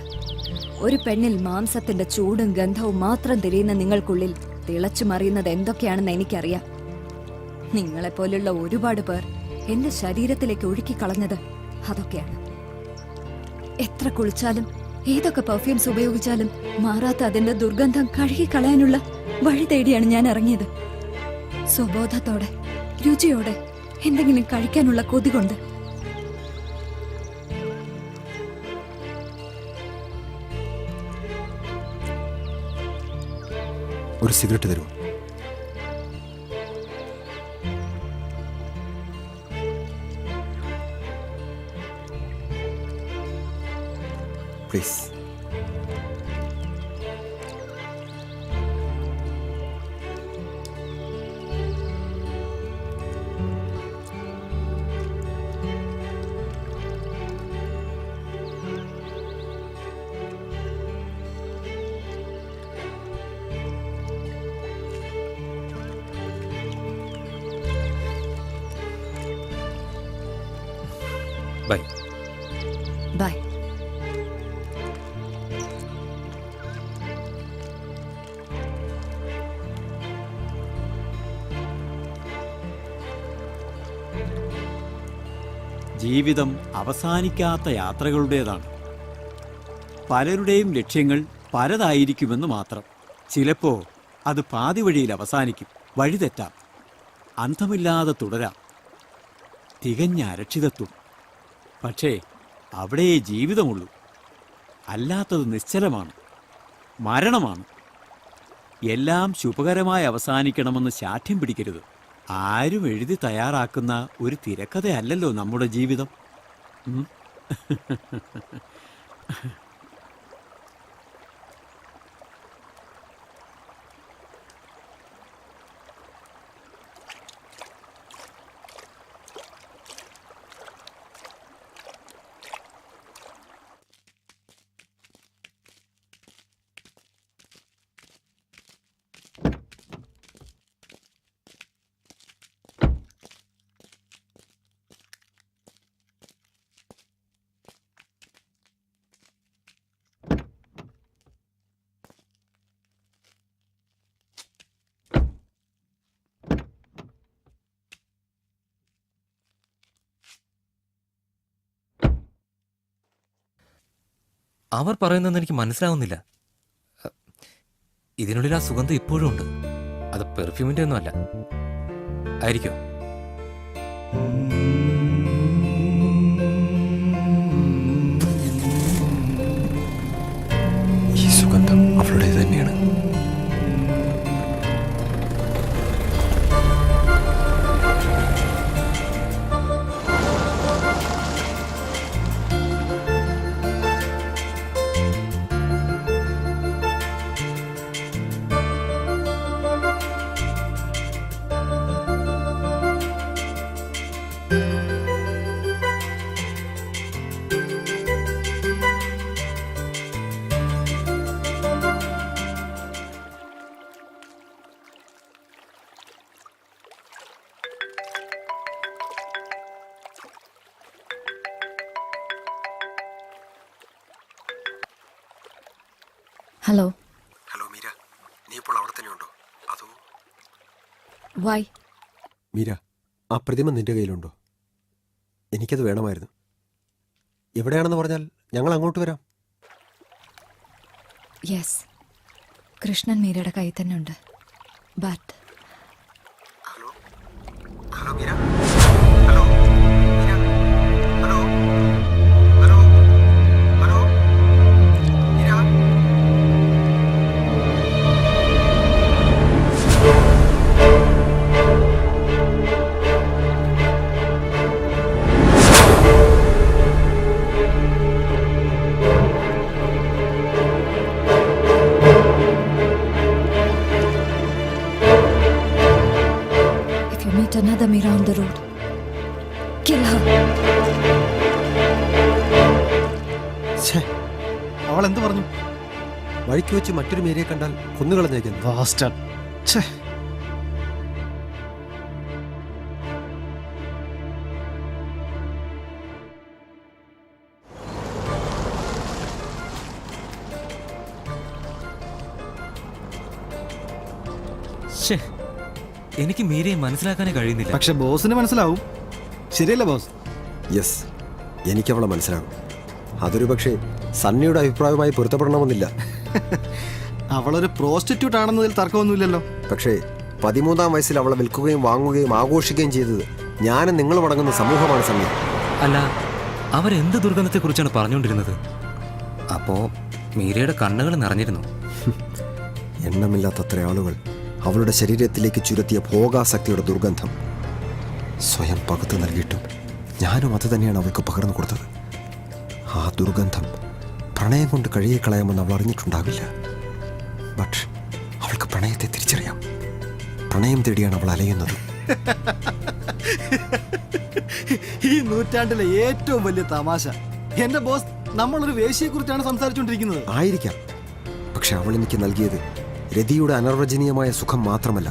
ഒരു പെണ്ണിൽ മാംസത്തിന്റെ ചൂടും ഗന്ധവും മാത്രം തിരിയുന്ന നിങ്ങൾക്കുള്ളിൽ തിളച്ചു മറിയുന്നത് എന്തൊക്കെയാണെന്ന് എനിക്കറിയാം. നിങ്ങളെപ്പോലുള്ള ഒരുപാട് പേർ എന്റെ ശരീരത്തിലേക്ക് ഒഴുക്കിക്കളഞ്ഞത് അതൊക്കെയാണ്. എത്ര കുളിച്ചാലും ഏതൊക്കെ പെർഫ്യൂംസ് ഉപയോഗിച്ചാലും മാറാത്ത അതിന്റെ ദുർഗന്ധം കഴുകിക്കളയാനുള്ള വഴി തേടിയാണ് ഞാൻ ഇറങ്ങിയത്. സ്വബോധത്തോടെ, രുചിയോടെ, എന്തെങ്കിലും കഴിക്കാനുള്ള കൊതി കൊണ്ട്. ഒരു സിഗരറ്റ് തരുമോ? പ്ലീസ്. ബൈ. ബൈ. ജീവിതം അവസാനിക്കാത്ത യാത്രകളുടേതാണ്. പലരുടെയും ലക്ഷ്യങ്ങൾ പലതായിരിക്കുമെന്ന് മാത്രം. ചിലപ്പോൾ അത് പാതി വഴിയിൽ അവസാനിക്കും, വഴിതെറ്റാം, അന്തമില്ലാതെ തുടരാം, തികഞ്ഞ അരക്ഷിതത്വം. പക്ഷേ അവിടെയേ ജീവിതമുള്ളൂ. അല്ലാത്തത് നിശ്ചലമാണ്, മരണമാണ്. എല്ലാം ശുഭകരമായി അവസാനിക്കണമെന്ന് ശാഠ്യം പിടിക്കരുത്. ആരും എഴുതി തയ്യാറാക്കുന്ന ഒരു തിരക്കഥയല്ലല്ലോ നമ്മുടെ ജീവിതം. അവർ പറയുന്നതെന്ന് എനിക്ക് മനസ്സിലാവുന്നില്ല. ഇതിനുള്ളിൽ ആ സുഗന്ധം ഇപ്പോഴും ഉണ്ട്. അത് പെർഫ്യൂമിന്റെ ഒന്നും അല്ല ആയിരിക്കും. ഈ സുഗന്ധം അവളുടേത് തന്നെയാണ്. ഹലോ. ഹലോ മീര, നീ ഇപ്പോൾ അവിടെ തന്നെയുണ്ടോ? അതോ? വൈ? മീര, ആ പ്രതിമ നിന്റെ കയ്യിലുണ്ടോ? എനിക്കത് വേണമായിരുന്നു. എവിടെയാണെന്ന് പറഞ്ഞാൽ ഞങ്ങൾ അങ്ങോട്ട് വരാം. യെസ്, കൃഷ്ണൻ മീരയുടെ കയ്യിൽ തന്നെ ഉണ്ട്. But hello hello Meera, hello Meera, hello hello hello Meera. ever meet another Meera on the road, kill her. അവൾ എന്ത് പറഞ്ഞു? വഴിക്ക് വെച്ച് മറ്റൊരു മീരയെ കണ്ടാൽ കൊന്നുകളഞ്ഞേക്കുന്നു. Bastard. ഛേ. ശ്ശേ, എനിക്ക് മീരയെ മനസ്സിലാക്കാനേ കഴിയുന്നില്ല. പക്ഷെ ബോസിന് മനസ്സിലാവും. ശരിയല്ലേ ബോസ്? യെസ്, എനിക്കവളെ മനസ്സിലാകും. അതൊരു പക്ഷേ സണ്ണിയുടെ അഭിപ്രായവുമായി പൊരുത്തപ്പെടണമെന്നില്ല. അവളൊരു പ്രോസ്റ്റിറ്റ്യൂട്ട് ആണെന്നതിൽ തർക്കമൊന്നുമില്ലല്ലോ. പക്ഷേ 13-ാം വയസ്സിൽ അവളെ വിൽക്കുകയും വാങ്ങുകയും ആഘോഷിക്കുകയും ചെയ്തത് ഞാനും നിങ്ങളും അടങ്ങുന്ന സമൂഹമാണ് സണ്ണി. അല്ല, അവരെന്ത് ദുർഗന്ധത്തെക്കുറിച്ചാണ് പറഞ്ഞുകൊണ്ടിരുന്നത്? അപ്പോ മീരയുടെ കണ്ണുകൾ നിറഞ്ഞിരുന്നു. എണ്ണമില്ലാത്തത്ര ആളുകൾ അവളുടെ ശരീരത്തിലേക്ക് ചുരത്തിയ ഭോഗാസക്തിയുടെ ദുർഗന്ധം സ്വയം പകുത്തു നൽകിയിട്ടും ഞാനും അത് തന്നെയാണ് അവൾക്ക് പകർന്നു കൊടുത്തത്. ആ ദുർഗന്ധം പ്രണയം കൊണ്ട് കഴുകിക്കളയാമെന്ന് അവൾ അറിഞ്ഞിട്ടുണ്ടാവില്ല. ബട്ട് അവൾക്ക് പ്രണയത്തെ തിരിച്ചറിയാം. പ്രണയം തേടിയാണ് അവൾ അലയുന്നത്. ഈ നൂറ്റാണ്ടിലെ ഏറ്റവും വലിയ തമാശ. എന്റെ ബോസ്, നമ്മളൊരു വേശ്യയെ കുറിച്ചാണ് സംസാരിച്ചുകൊണ്ടിരിക്കുന്നത്. ആയിരിക്കാം, പക്ഷെ അവൾ എനിക്ക് നൽകിയത് രതിയുടെ അനർവചനീയമായ സുഖം മാത്രമല്ല,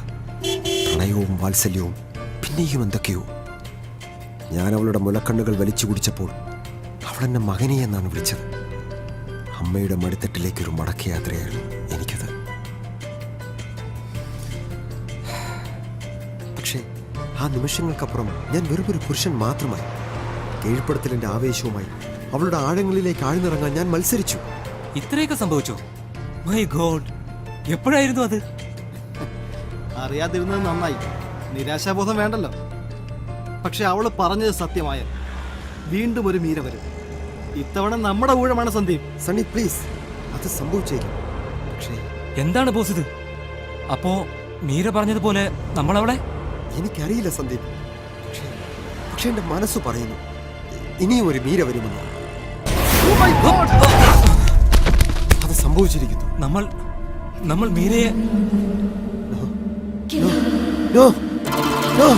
പ്രണയവും വാത്സല്യവും പിന്നെയും എന്തൊക്കെയോ. ഞാൻ അവളുടെ മുലക്കണ്ണുകൾ വലിച്ചു കുടിച്ചപ്പോൾ അവൾ എന്നെ മകനെ എന്നാണ് വിളിച്ചത്. അമ്മയുടെ മടിത്തട്ടിലേക്കൊരു മടക്കയാത്രയായിരുന്നു എനിക്കത്. പക്ഷേ ആ നിമിഷങ്ങൾക്കപ്പുറം ഞാൻ വെറുമൊരു പുരുഷൻ മാത്രമായി. കീഴ്പ്പെടുത്തലിന്റെ ആവേശവുമായി അവളുടെ ആഴങ്ങളിലേക്ക് ആഴ്ന്നിറങ്ങാൻ ഞാൻ മത്സരിച്ചു. ഇത്രയൊക്കെ സംഭവിച്ചോ? മൈ ഗോഡ്, എപ്പോഴായിരുന്നു അത്? അറിയാതിരുന്നത് നന്നായി. നിരാശാബോധം വേണ്ടല്ലോ. പക്ഷെ അവള് പറഞ്ഞത് സത്യമായ വീണ്ടും ഒരു മീര വരും. ഇത്തവണ നമ്മുടെ ഊഴമാണ് സന്ദീപ്. സണ്ണി പ്ലീസ്, അത് സംഭവിച്ചേക്കും. പക്ഷേ എന്താണ് ബോസ് ഇത്? അപ്പോ മീര പറഞ്ഞതുപോലെ നമ്മളവളെ? എനിക്കറിയില്ല സന്ദീപ്. പക്ഷേ എന്റെ മനസ്സ് പറയുന്നു ഇനിയും ഒരു മീര വരുമെന്ന്. അത് സംഭവിച്ചിരിക്കുന്നു. നമ്മൾ മീരയെ നോ നോ.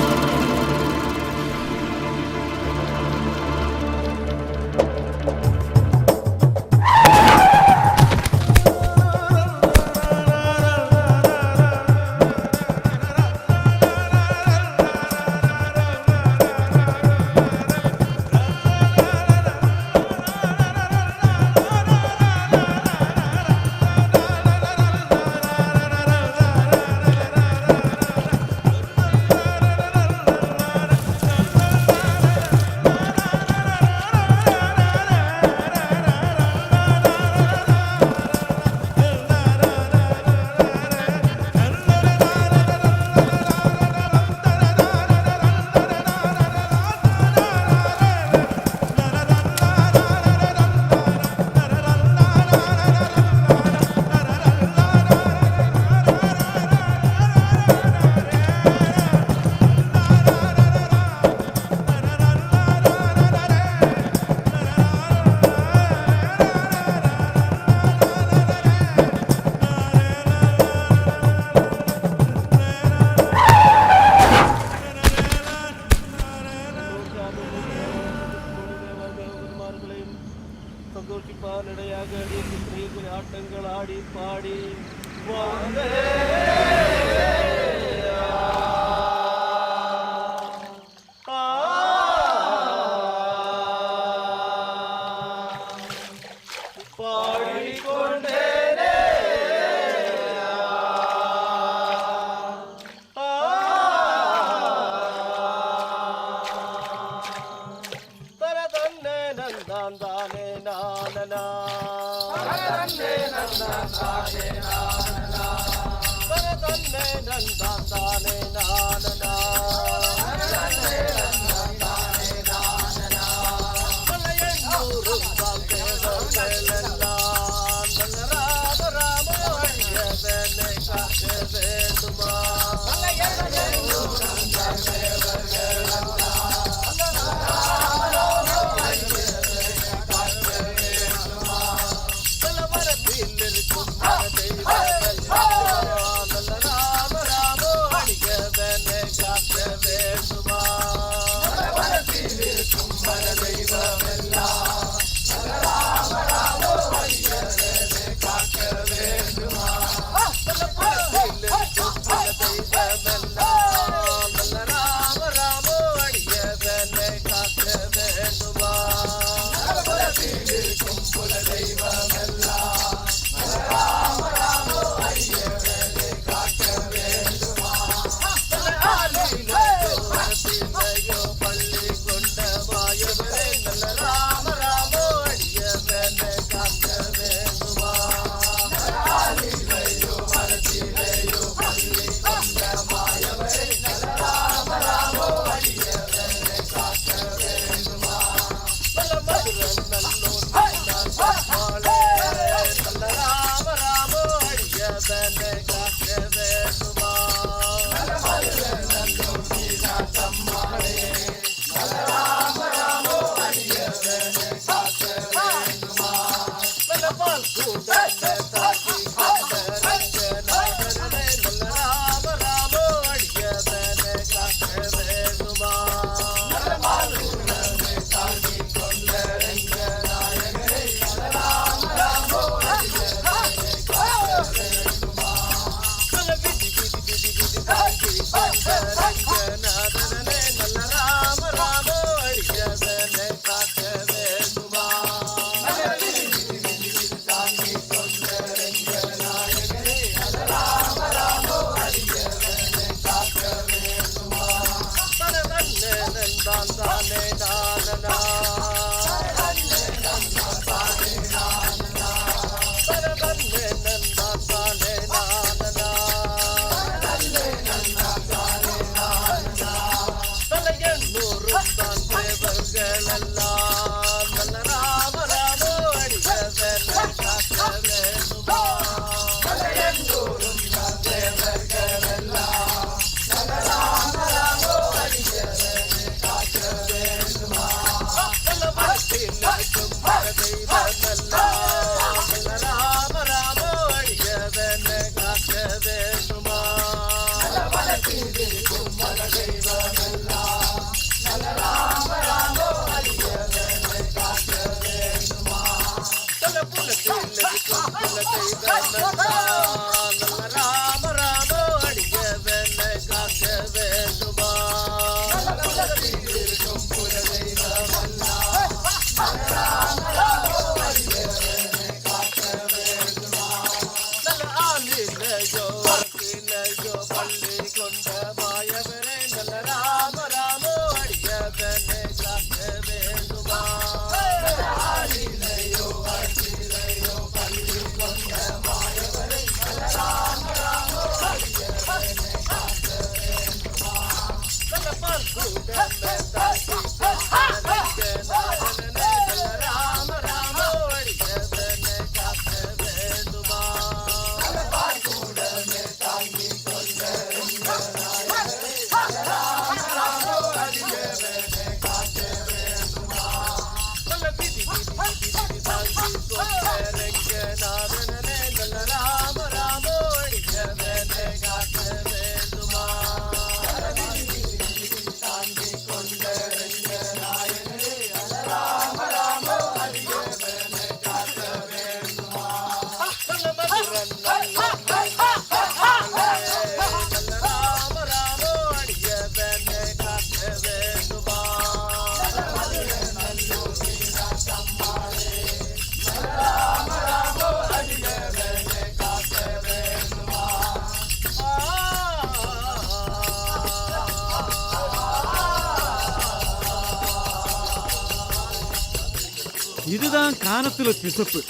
இதுதான் கானத்துல பிசப்பு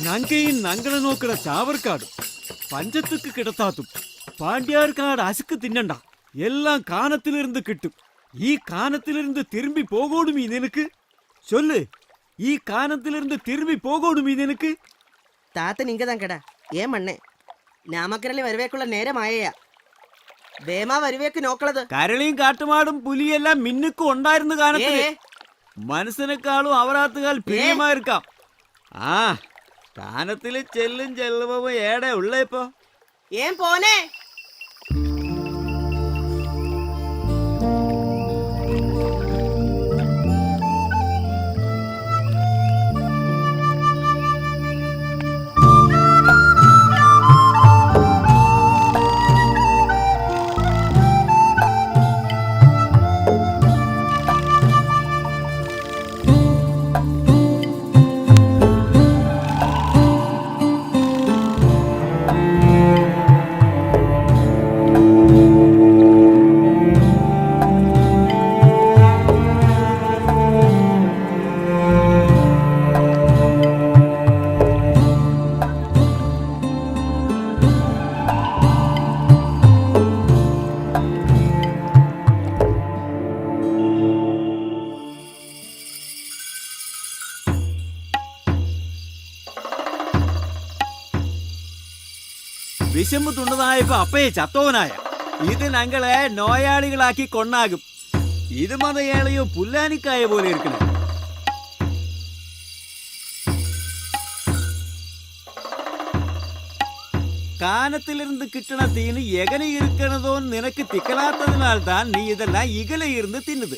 நங்கையின் நங்களை நோக்கிற சாவர்காடு பஞ்சத்துக்கு கிடத்தாத்தும் பாண்டியார்காடு அசுக்கு தின்னண்டா எல்லாம் கானத்திலிருந்து கிட்டும் ഈ കാനത്തിലിருந்து തിരുമ്പി പോകോടും ഈ നിനക്ക് ചൊല്ല് ഈ കാനത്തിലിருந்து തിരുമ്പി പോകോടും ഈ നിനക്ക് താത്തൻ ഇങ്കതാൻ കട ഏ മണ്ണേ നാമക്കരലി വരുവേക്കുള്ള നേരമായയാ വേമാ വരുവേക്ക് നോക്കളത് കരളിയും കാട്ടുമാടും പുലിയെല്ലാം മിന്നുക്ക് ഉണ്ടായിരുന്നു കാനത്തില് മനസ്സിനെക്കാളും അവരാത്തുകാൽ പ്രിയമായിരിക്കാം ആ കാനത്തില് ചെല്ലും ചെല്ലുമ്പോ ഏടെ ഉള്ള ഇപ്പൊ ഏൻ പോനെ വിശമ്പ് തുണ്ടതായപ്പോ അപ്പയെ ചത്തോവനായ ഇത് ഞങ്ങളെ നോയാളികളാക്കി കൊണ്ടാകും ഇത് മതയേളയോ പുല്ലാനിക്കായ പോലെ ഇരിക്കണേ കാനത്തിലിരുന്ന് കിട്ടണ തീന് എങ്ങനെ ഇരിക്കണതോ നിനക്ക് തിക്കലാത്തതിനാൽதான் നീ ഇതെല്ലാം ഇകലെ ഇരുന്ന് തിന്നത്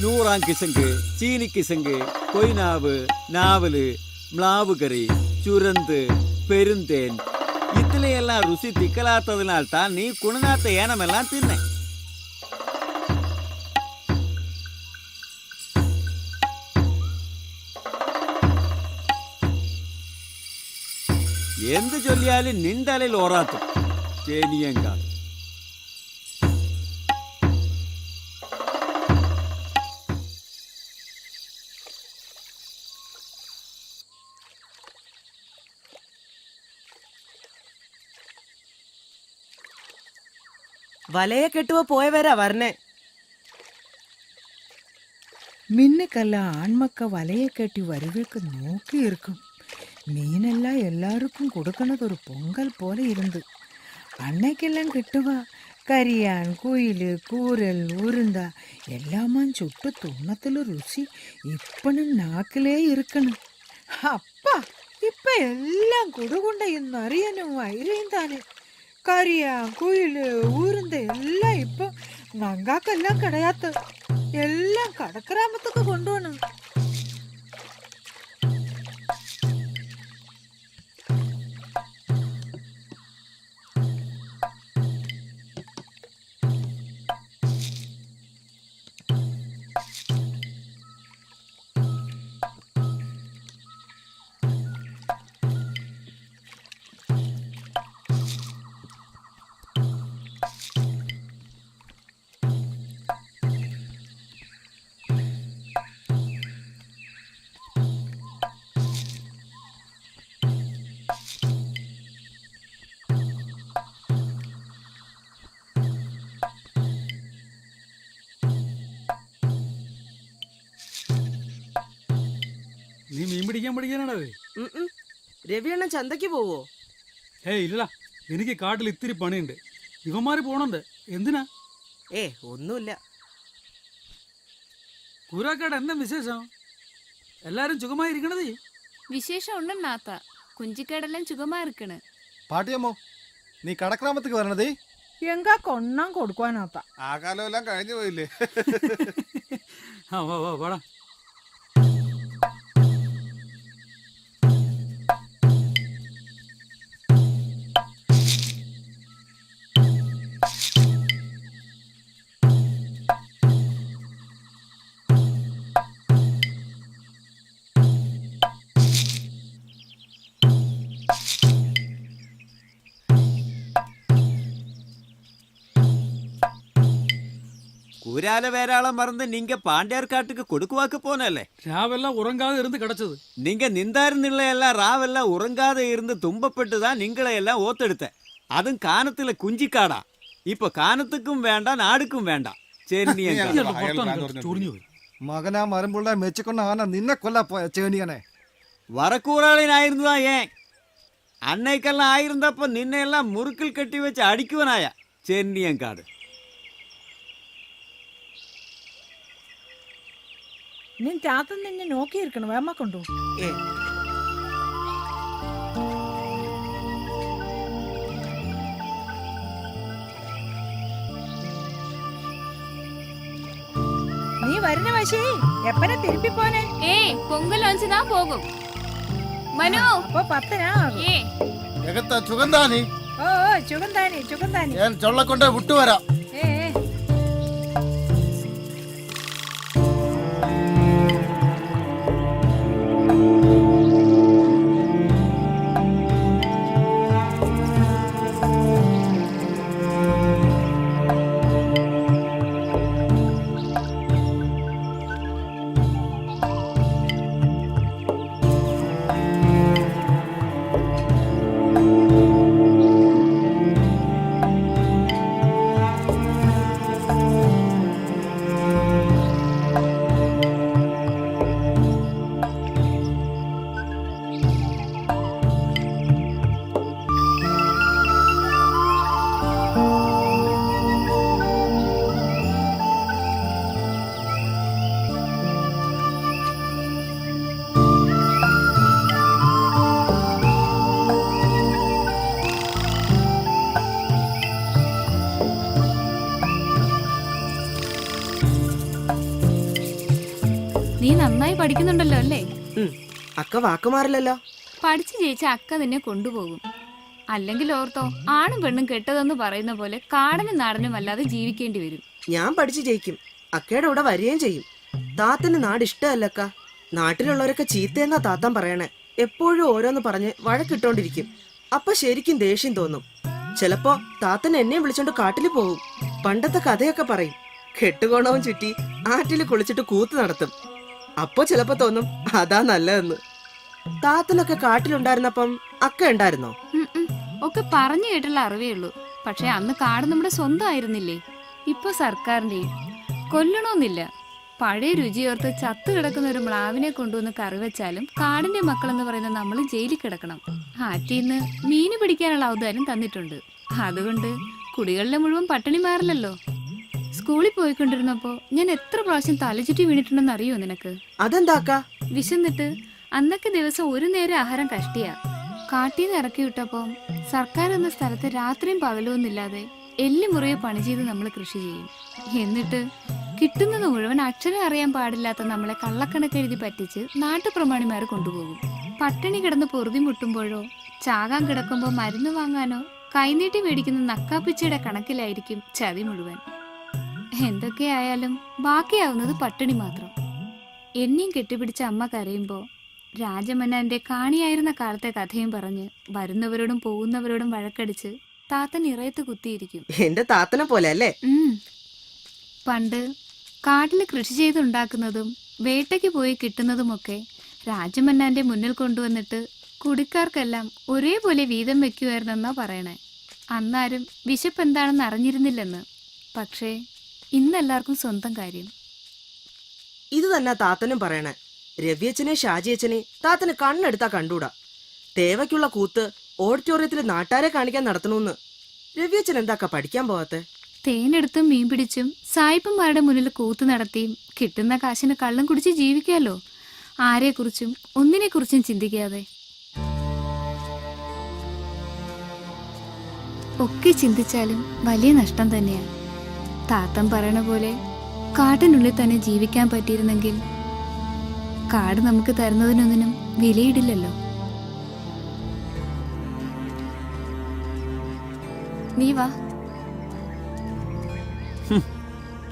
നൂറാം കിസങ്ക് ചീനി കിസങ്ക് കൊയ്നാവ് നാവല് മ്ലാവ് കറി ചുരന്ത് പെരുന്തേൻ ഇതിലെയെല്ലാം രുചി തിക്കലാത്തതിനാൽதான் നീ കുണനാത്ത ഏനമെല്ലാം തിന്നെ എന്ത് ചൊല്ലിയാലും നിന്തലയിൽ ഓറാത്തും ചേനിയങ്കാൾ വലയെ കെട്ടുവോ പോയവരാ വരണേ மின்னுக்கெல்லாம் ஆண்மக்க வலையை கட்டி வருவேக்கு நோக்கி இருக்கும் மீனெல்லாம் எல்லாருக்கும் கொடுக்கണത് ஒரு பொங்கல் போல இருந்து அன்னைக்கெல்லாம் கிட்டுவா കരിയാൻ കുയില് കൂരൽ ഉരുണ്ട എല്ലാമാൻ ചുട്ട് തുണ്ണത്തില് രുചി ഇപ്പഴും നാക്കിലേ ഇരിക്കണം അപ്പ ഇപ്പൊ എല്ലാം കൊടുകൊണ്ട എന്നറിയാനും വൈരയും താനെ கரியா குயில் ஊருந்த எல்லாம் இப்போ நங்காக்கெல்லாம் கிடையாது. எல்லாம் கடக்கிராமத்துக்கு கொண்டு வரணும். നീ മീൻ പിടിക്കാൻ പഠിക്കാനാണത്? രവിയണ്ണൻ ചന്തയ്ക്ക് പോവോ? ഏയ് ഇല്ല, എനിക്ക് കാട്ടിൽ ഇത്തിരി പണിയുണ്ട്. ഇവന്മാര് പോണുണ്ട്. എന്തിനാ? ഒന്നുമില്ല. കൂരാക്കാട് എന്താ വിശേഷം? എല്ലാരും സുഖമായിരിക്കണത്? വിശേഷം ഉണ്ടെന്നാത്ത കുഞ്ചിക്കടെല്ലാം ചുഖമാ ഇരിക്കണ്. പാട്ടിയമ്മോ, നീ കടക്രാമത്തേക്ക് വരണതേ? എങ്കാ കൊണ്ണാൻ കൊടുക്കാനാത്ത. ആ കാലം എല്ലാം കഴിഞ്ഞു പോയില്ലേ? ആ വാ വാ വാടാ. கூரால வேறாளம் மறந்து நீங்க பாண்டியார் காட்டுக்கு கொடுக்குவாக்கு போனല്ലേ? രാവെല്ലാം ഉറങ്ങാതെ ഇരുന്ന് കിടച്ചത്. நீங்க நின்றாருந்துள்ள எல்லாம் ராவெல்லாம் உறங்காத இருந்து துன்பப்பட்டு தான் நீங்களை எல்லாம் ஓத்தெடுத்த. അതും കാനത്തിലെ കുഞ്ചിക്കാടാ. ഇപ്പൊ കാനത്തുക്കും വേണ്ട നാടുക്കും വേണ്ട. ചൊറിഞ്ഞു പോയി. മകനാ മരമ്പുള്ള മെച്ചിക്കൊണ്ട ആന നിന്നെ കൊല്ലാ പോയ ചേണിയനെ. வரக்கூறாளினாயிருந்தா ஏன்? அன்னைக்கெல்லாம் ஆயிருந்தப்ப நின்னையெல்லாம் முறுக்கில் கட்டி வச்சு அடிக்குவனாயா சென்னியங்காடு. നിൻ താത്ത നിന്നെ നോക്കിയിരിക്കണം. വേമ കൊണ്ടു. നീ വരുന്ന വശേ എപ്പനെ തിരുപ്പി പോനെ? പൊങ്കൽ വഞ്ചുതാ പോകും. മനു അപ്പൊ 10 ചുഗന്താനി. ഓ ചുഗന്താനി ചുഗന്താനി. ഞാൻ ചൊള്ളക്കൊണ്ടേ വിട്ടുവരാം. നീ നന്നായി പഠിക്കുന്നുണ്ടല്ലോ അല്ലേ? അക്ക വാക്കുമാറില്ലല്ലോ. പഠിച്ചു ജയിച്ച അക്ക നിന്നെ കൊണ്ടുപോകും. അല്ലെങ്കിൽ ഓർത്തോ, ആണും പെണ്ണും കെട്ടതെന്ന് പറയുന്ന പോലെ കാടനും നാടനും അല്ലാതെ ജീവിക്കേണ്ടി വരും. ഞാൻ പഠിച്ചു ജയിക്കും. അക്കയുടെ കൂടെ വരികയും ചെയ്യും. താത്തന് നാട് ഇഷ്ടമല്ലക്ക. നാട്ടിലുള്ളവരൊക്കെ ചീത്തയെന്നാ താത്താൻ പറയണേ. എപ്പോഴും ഓരോന്ന് പറഞ്ഞ് വഴക്കിട്ടോണ്ടിരിക്കും. അപ്പൊ ശരിക്കും ദേഷ്യം തോന്നും. ചിലപ്പോ താത്തൻ എന്നെ വിളിച്ചോണ്ട് കാട്ടിൽ പോകും. പണ്ടത്തെ കഥയൊക്കെ പറയും. കെട്ടുകോണവും ചുറ്റി ആറ്റിൽ കുളിച്ചിട്ട് കൂത്ത് നടത്തും. അപ്പൊ ചിലപ്പോ തോന്നും അതാ നല്ലതെന്ന്. താത്തനൊക്കെ കാട്ടിലുണ്ടായിരുന്നപ്പം അക്ക ഉണ്ടായിരുന്നോ? ഒക്കെ പറഞ്ഞു കേട്ടുള്ള അറിവേ ഉള്ളൂ. പക്ഷെ അന്ന് കാട് നമ്മുടെ സ്വന്തം ആയിരുന്നില്ലേ? ഇപ്പൊ സർക്കാരിന്റെയും. കൊല്ലണമെന്നില്ല. പഴയ രുചിയോർത്ത് ചത്തു കിടക്കുന്ന ഒരു മ്ലാവിനെ കൊണ്ടുവന്ന് കറി വെച്ചാലും കാടിന്റെ മക്കളെന്ന് പറയുന്ന നമ്മൾ ജയിലിൽ കിടക്കണം. ആറ്റിന്ന് മീന് പിടിക്കാനുള്ള ഔദാര്യം തന്നിട്ടുണ്ട്. അതുകൊണ്ട് കുടികളിലെ മുഴുവൻ പട്ടിണി മാറില്ലല്ലോ. സ്കൂളിൽ പോയിക്കൊണ്ടിരുന്നപ്പോ ഞാൻ എത്ര പ്രാവശ്യം തലചുറ്റി വീണിട്ടുണ്ടെന്ന് അറിയോ നിനക്ക്? അതെന്താക്ക? വിശന്നിട്ട്. അന്നൊക്കെ ദിവസം ഒരു നേരം ആഹാരം കഷ്ടിയാ. കാട്ടീന്ന് ഇറക്കി വിട്ടപ്പോൾ സർക്കാർ എന്ന സ്ഥലത്ത് രാത്രിയും പകലൊന്നുമില്ലാതെ എല്ലുമുറിയെ പണി ചെയ്ത് നമ്മൾ കൃഷി ചെയ്യും. എന്നിട്ട് കിട്ടുന്നത് മുഴുവൻ അക്ഷരം അറിയാൻ പാടില്ലാത്ത നമ്മളെ കള്ളക്കണക്കെഴുതി പറ്റിച്ച് നാട്ടുപ്രമാണിമാർ കൊണ്ടുപോകും. പട്ടിണി കിടന്ന് പൊറുതി മുട്ടുമ്പോഴോ ചാകാൻ കിടക്കുമ്പോൾ മരുന്ന് വാങ്ങാനോ കൈനീട്ടി മേടിക്കുന്ന നക്കാപ്പിച്ചയുടെ കണക്കിലായിരിക്കും ചതി മുഴുവൻ. എന്തൊക്കെയായാലും ബാക്കിയാവുന്നത് പട്ടിണി മാത്രം. എന്നെയും കെട്ടിപ്പിടിച്ച അമ്മ കരയുമ്പോൾ രാജമന്നാന്റെ കാണിയായിരുന്ന കാലത്തെ കഥയും പറഞ്ഞ് വരുന്നവരോടും പോകുന്നവരോടും വഴക്കടിച്ച് താത്തൻ ഇറയത്ത് കുത്തിയിരിക്കും. എന്റെ താത്തനെ പോലെ അല്ലേ? പണ്ട് കാട്ടിൽ കൃഷി ചെയ്തുണ്ടാക്കുന്നതും വേട്ടയ്ക്ക് പോയി കിട്ടുന്നതുമൊക്കെ രാജമന്നാന്റെ മുന്നിൽ കൊണ്ടുവന്നിട്ട് കുടിക്കാർക്കെല്ലാം ഒരേപോലെ വീതം വെക്കുമായിരുന്നെന്നാ പറയണേ. അന്നാരും വിശപ്പ് എന്താണെന്ന് അറിഞ്ഞിരുന്നില്ലെന്ന്. പക്ഷേ ഇന്നെല്ലാവർക്കും സ്വന്തം കാര്യം. ഇത് തന്നെ താത്തനും പറയണേ. രവിയച്ഛനെ ഷാജിയച്ഛനെ താത്തന് കണ്ണെടുത്താ കണ്ടൂടാ. തേവയ്ക്കുള്ള കൂത്ത് ഓഡിറ്റോറിയത്തിൽ നാട്ടാരെ കാണിക്കാൻ നടത്തണമെന്ന്. രവിയച്ഛൻ എന്താക്കാ പഠിക്കാൻ പോവാത്തെ? തേനെടുത്തും മീൻ പിടിച്ചും സായിപ്പന്മാരുടെ മുന്നിൽ കൂത്ത് നടത്തിയും കിട്ടുന്ന കാശിന് കള്ളം കുടിച്ച് ജീവിക്കാലോ. ആരെക്കുറിച്ചും ഒന്നിനെക്കുറിച്ചും ചിന്തിക്കാതെ. ഒക്കെ ചിന്തിച്ചാലും വലിയ നഷ്ടം തന്നെയാണ്. താത്തൻ പറയണ പോലെ കാട്ടിനുള്ളിൽ തന്നെ ജീവിക്കാൻ പറ്റിയിരുന്നെങ്കിൽ കാട് നമുക്ക് തരുന്നതിനൊന്നിനും വിലയിടില്ലല്ലോ. നീ വാ.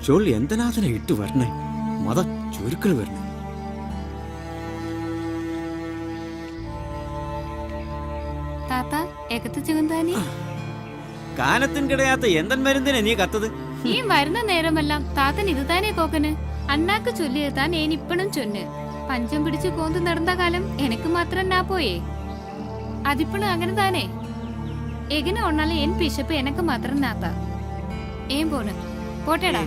ചൊല്ലി എന്തിനാതിനെ ഇട്ട് വരണേ? മത ചുരുക്കൾ വരണേ. താത്ത എകത്ത് ചുഗന്താനി കാനത്തിൻ കിടയാത്ത എന്തൻ മരുന്നിനെ നീ കത്തത്? ഈ വരുന്ന നേരമെല്ലാം താത്തൻ ഇത് താനേ പോക്കന്. അണ്ണാക്ക് ചൊല്ലിയത് താൻ ഏനിപ്പണും ചൊന്ന് പഞ്ചം പിടിച്ച് കോന്ത് നടന്ന കാലം എനക്ക് മാത്രം നാ പോയേ. അതിപ്പണും അങ്ങനെ താനേ. എങ്ങനെ ഒന്നാലും എൻ പിശപ്പ് എനക്ക് മാത്രം നാത്ത. ഏം പോണ് പോട്ടേടാ.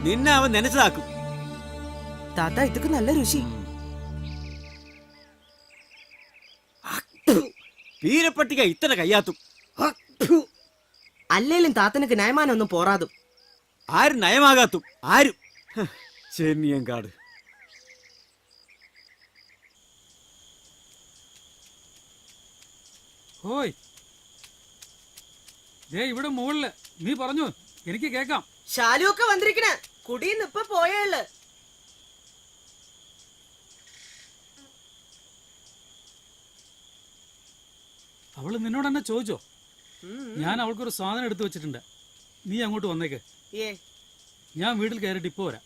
നിന്നെ അവൻ നനച്ചതാക്കും. താത്ത ഇതൊക്കെ നല്ല രുചി. പീരപ്പട്ടിക ഇത്തന കയ്യാത്തും. അല്ലേലും താത്തനക്ക് നയമാനൊന്നും പോറാതും. ആരും നയമാകാത്തും. ആരും ചെന്നിയങ്കാട്. ഓയ് ഇവിടെ മുകളില് നീ പറഞ്ഞു, എനിക്ക് കേക്കാം. ശാലുവൊക്കെ വന്നിരിക്കണ. കുടിന്ന് ഇപ്പൊ പോയുള്ളു. അവള് നിന്നോട് എന്നെ ചോദിച്ചോ? ഞാൻ അവൾക്കൊരു സാധനം എടുത്തു വെച്ചിട്ടുണ്ട്. നീ അങ്ങോട്ട് വന്നേക്ക്. ഞാൻ വീട്ടിൽ കയറിയിട്ട് ഇപ്പൊ വരാം.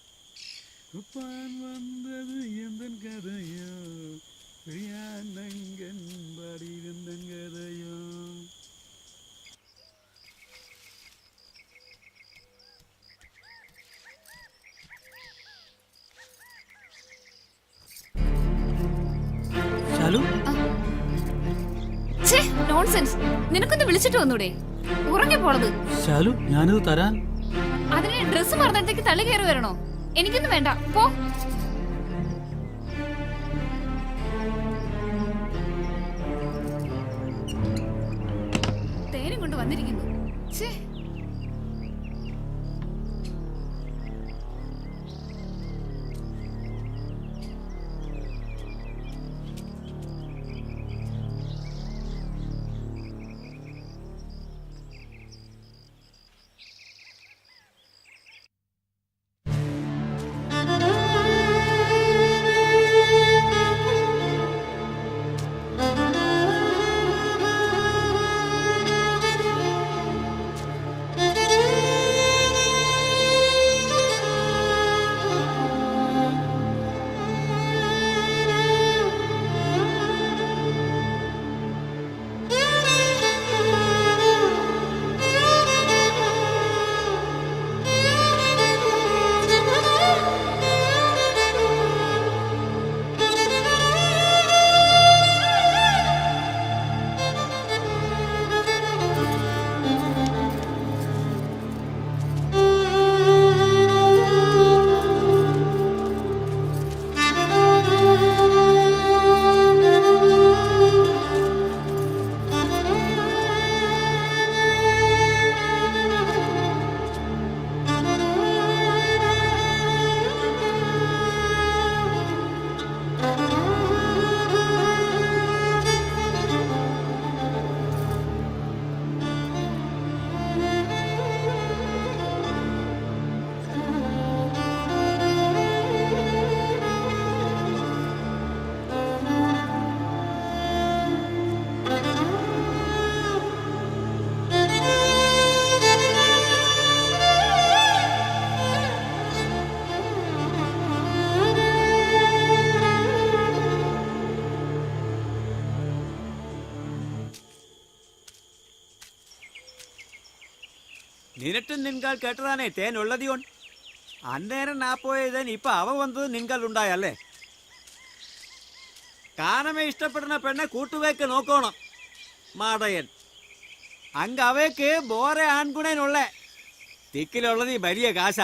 ശാലു, നോൺസെൻസ്. നിനക്കൊന്ന് വിളിച്ചിട്ട് വന്നൂടെ? ഉറങ്ങി പോണത്. ശാലു, ഞാനിത് തരാൻ. അതിന് ഡ്രസ് മറന്നിടത്തേക്ക് തള്ളി കയറി വരണോ? എനിക്കൊന്നും വേണ്ട, പോ. തേനും കൊണ്ട് വന്നിരിക്കുന്നു. നിനട്ടും നിൻകാൽ കേട്ടതാനേ തേൻ ഉള്ളതിയോൺ. അന്നേരം നാ പോയതൻ ഇപ്പൊ അവ വന്നത് നിൻകാൽ ഉണ്ടായല്ലേ. കാനമേ ഇഷ്ടപ്പെടുന്ന പെണ്ണെ കൂട്ടുവേക്ക് നോക്കണം മാടയൻ. അങ്ക അവയ്ക്ക് ബോറെ ആൺകുണേനുള്ളേ. തിക്കിലുള്ളത് ഈ വലിയ കാശ.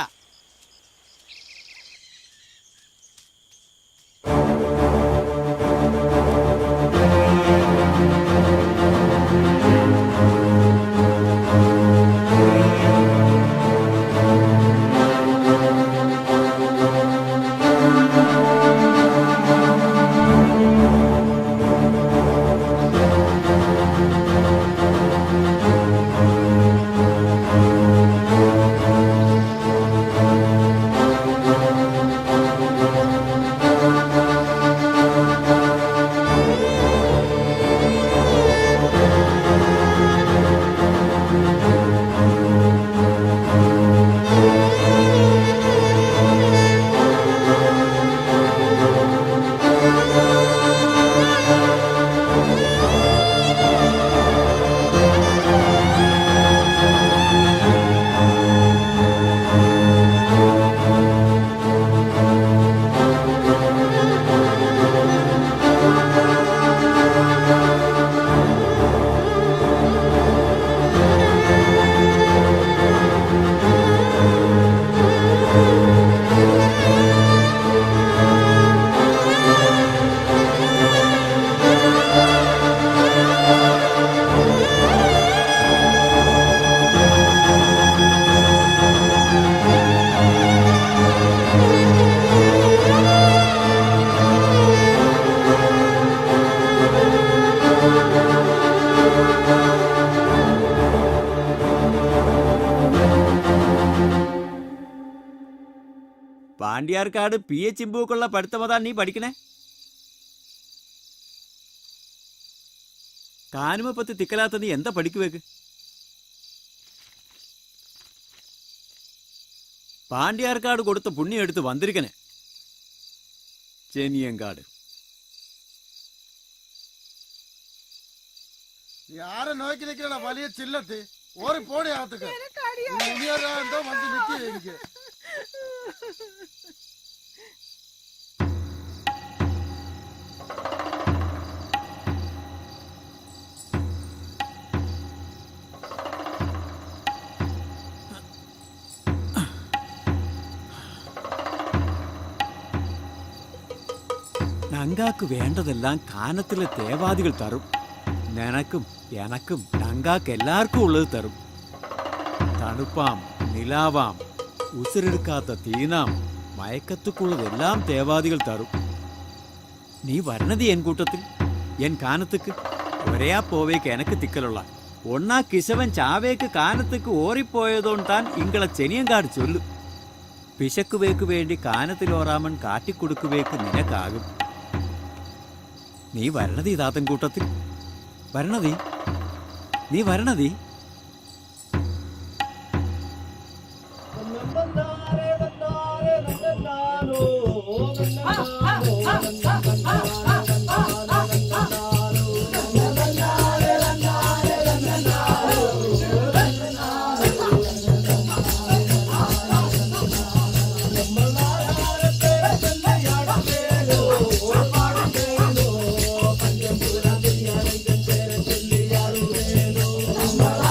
പാണ്ഡ്യാർക്കാട് PH ഇമ്പൂക്കുള്ള പഠിത്തമതാ നീ പഠിക്കണേ. കാനുമ പത്തി തിക്കലാത്ത നീ എന്താ പഠിക്കുവേക്ക്? പാണ്ഡ്യാർക്കാട് കൊടുത്ത പുണ്യം എടുത്ത് വന്നിരിക്കണേ ചെനിയങ്കാട്. யார நோக்கி நிக்கிற வலிய சில்லத்து ஒரு போடி ஆத்துக்கு எന്തോ வந்து நிக்கிற എനിക്ക്. നങ്കാക്ക് വേണ്ടതെല്ലാം കാനത്തിലെ തേവാദികൾ തരും. നിനക്കും എനക്കും നങ്കാക്ക് എല്ലാവർക്കും ഉള്ളത് തരും. തണുപ്പാം, നിലാവാം, ഉസിരെടുക്കാത്ത തീനാം, മയക്കത്തുക്കുള്ളതെല്ലാം തേവാദികൾ തരും. നീ വരണത് എൻ കൂട്ടത്തിൽ, എൻ കാനത്തുക്ക്. ഒരേയാ പോവേക്ക് എനക്ക് തിക്കലുള്ള ഒന്നാ കിശവൻ ചാവേക്ക് കാനത്തുക്ക് ഓറിപ്പോയതോണ്ടാൻ ഇങ്ങളെ ചെനിയങ്കാട് ചൊല്ലു. പിശക്കുവേക്ക് വേണ്ടി കാനത്തിലോറാമൻ കാട്ടിക്കൊടുക്കുവേക്ക് നിനക്കാകും. നീ വരണതീ താത്തൻ കൂട്ടത്തിൽ, വരണതീ, നീ വരണതീ. Mama.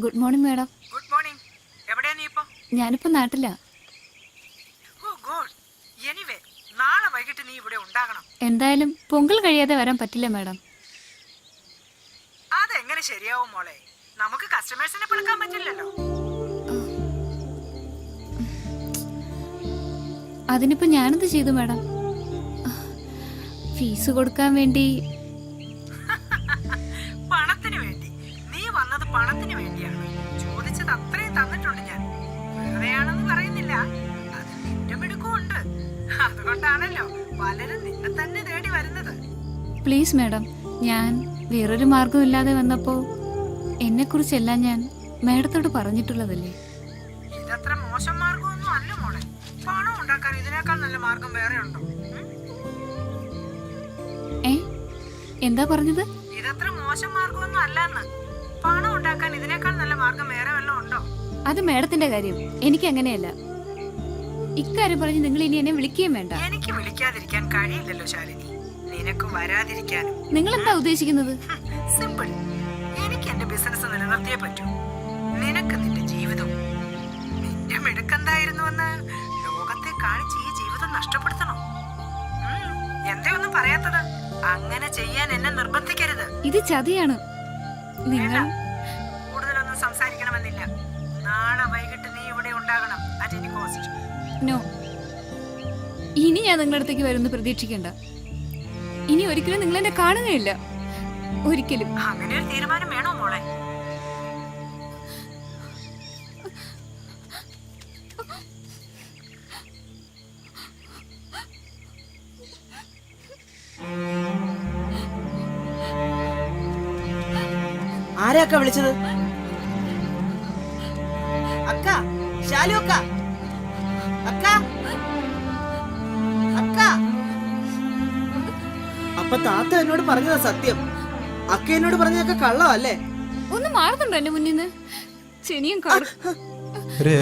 Good morning madam. Good morning. എവിടെയാ നീ ഇപ്പൊ? ഞാനിപ്പോ നാട്ടിലാ. ഓ ഗോഡ്. എനിവേ നാളെ വൈകിട്ട് നീ ഇവിടെ ഉണ്ടാകണം. എന്തായാലും പൊങ്കൽ കഴിയാതെ വരാൻ പറ്റില്ല മാഡം. അതെങ്ങനെ ശരിയാവും മോളെ? നമുക്ക് കസ്റ്റമേഴ്സിനെ പിളക്കാൻ പറ്റില്ലല്ലോ. അതിനിപ്പോ ഞാനെന്ത് ചെയ്തു മാഡം? ഫീസ് കൊടുക്കാൻ വേണ്ടി. പണത്തിന് വേണ്ടി? നീ വന്നത് പണത്തിന് വേണ്ടിയാണ്. ചോദിച്ചത് അത്രയും തന്നിട്ടുണ്ട് ഞാൻ. വെറുതെയാണെന്ന് പറയുന്നില്ല, അത് നിന്റെ മിടുക്കുമുണ്ട്. അതുകൊണ്ടാണല്ലോ പലരും നിന്നെ തന്നെ തേടി വരുന്നത്. പ്ലീസ് മാഡം, ഞാൻ വേറൊരു മാർഗം ഇല്ലാതെ വന്നപ്പോ എന്നെ കുറിച്ചെല്ലാം ഞാൻ മാഡത്തോട് പറഞ്ഞിട്ടുള്ളതല്ലേ. ഇതത്ര മോശം മാർഗമൊന്നും അല്ല മോളെ. പണം ഉണ്ടാക്കാൻ ഇതിനേക്കാൾ നല്ല മാർഗം വേറെ ഉണ്ടോ? എന്താ പറഞ്ഞത്? ഇതത്ര മോശം മാർഗമൊന്നും അല്ലെന്ന്. പണം ഉണ്ടാക്കാൻ ഇതിനേക്കാൾ നല്ല മാർഗം വേറെ വല്ലതും ഉണ്ടോ? അത് മാഡത്തിന്റെ കാര്യം, എനിക്ക് അങ്ങനെയല്ല. ഇക്കാര്യം പറഞ്ഞ് നിങ്ങൾ ഇനി എന്നെ വിളിക്കുകയും വേണ്ട. എനിക്ക് വിളിക്കാതിരിക്കാൻ കഴിയില്ലല്ലോ ശാലിനി, നിനക്ക് വരാതിരിക്കാനും. നിങ്ങൾ എന്താ ഉദ്ദേശിക്കുന്നത്? സിമ്പിൾ. എനിക്ക് എന്റെ ബിസിനസ് നിലനിർത്തിയേ പറ്റൂ. നിനക്ക് നിന്റെ ജീവിതവും. നിന്റെ മിടുക്കെന്തായിരുന്നുവെന്ന് ലോകത്തെ കാണിച്ച് ഈ ജീവിതം നഷ്ടപ്പെടുത്തണോ? എന്തേ ഒന്നും പറയാത്തത്? അങ്ങനെ ചെയ്യാൻ എന്നെ നിർബന്ധിക്കരുത്. ഇത് ചതിയാണ്. നിങ്ങൾ കൂടുതലൊന്നും സംസാരിക്കണമെന്നില്ല. നാളെ വൈകിട്ട് നീ ഇവിടെ ഉണ്ടാകണം. At any cost. നോ, ഇനി ഞാൻ നിങ്ങളുടെ അടുത്തേക്ക് വരുമെന്ന് പ്രതീക്ഷിക്കണ്ട. ഇനി ഒരിക്കലും നിങ്ങൾ എന്നെ കാണുകയില്ല. ഒരിക്കലും. അങ്ങനെ ഒരു തീരുമാനം വേണോ മോളെ? ആരാക്ക വിളിച്ചത്? അക്ക, ശാലു അക്ക, അക്ക, അക്ക. അപ്പൊ താത്ത എന്നോട് പറഞ്ഞതാ സത്യം? അക്ക എന്നോട് പറഞ്ഞതൊക്കെ കള്ളമല്ലേ? ഒന്ന് മാറുന്നുണ്ടോ എന്റെ മുന്നിൽ നിന്ന്? ശനിയും കാണും. रे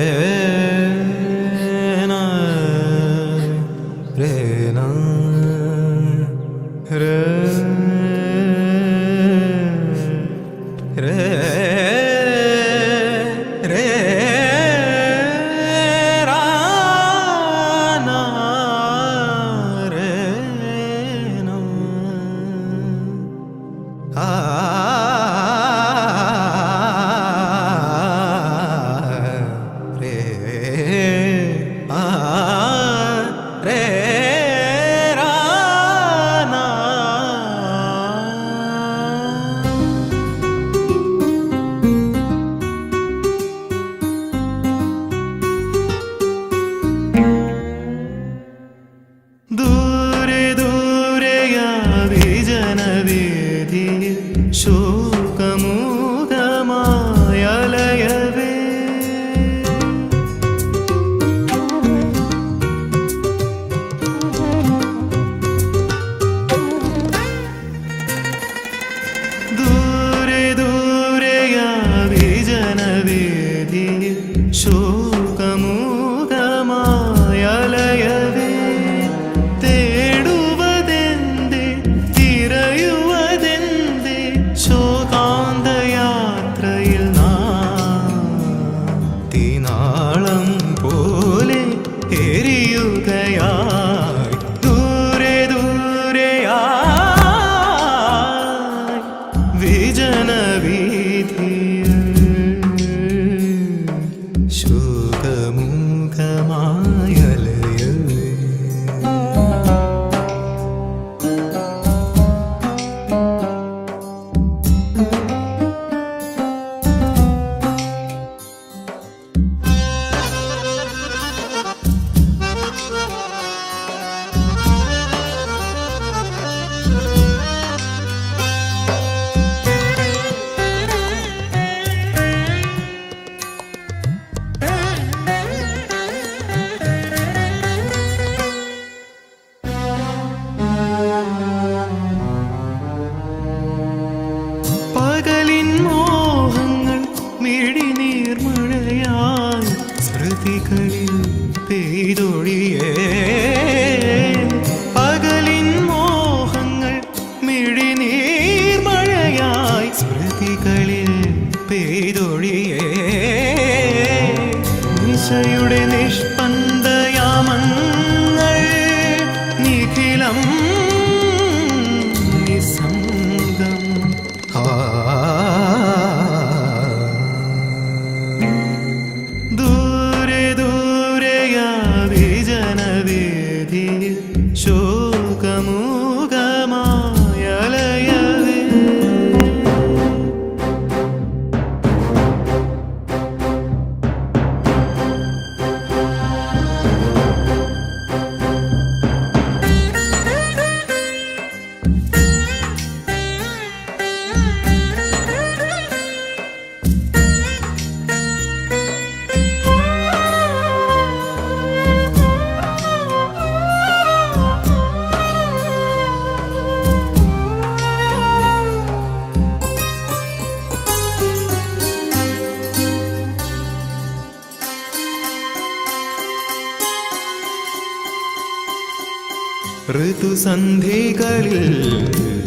ഋതുസന്ധികളിൽ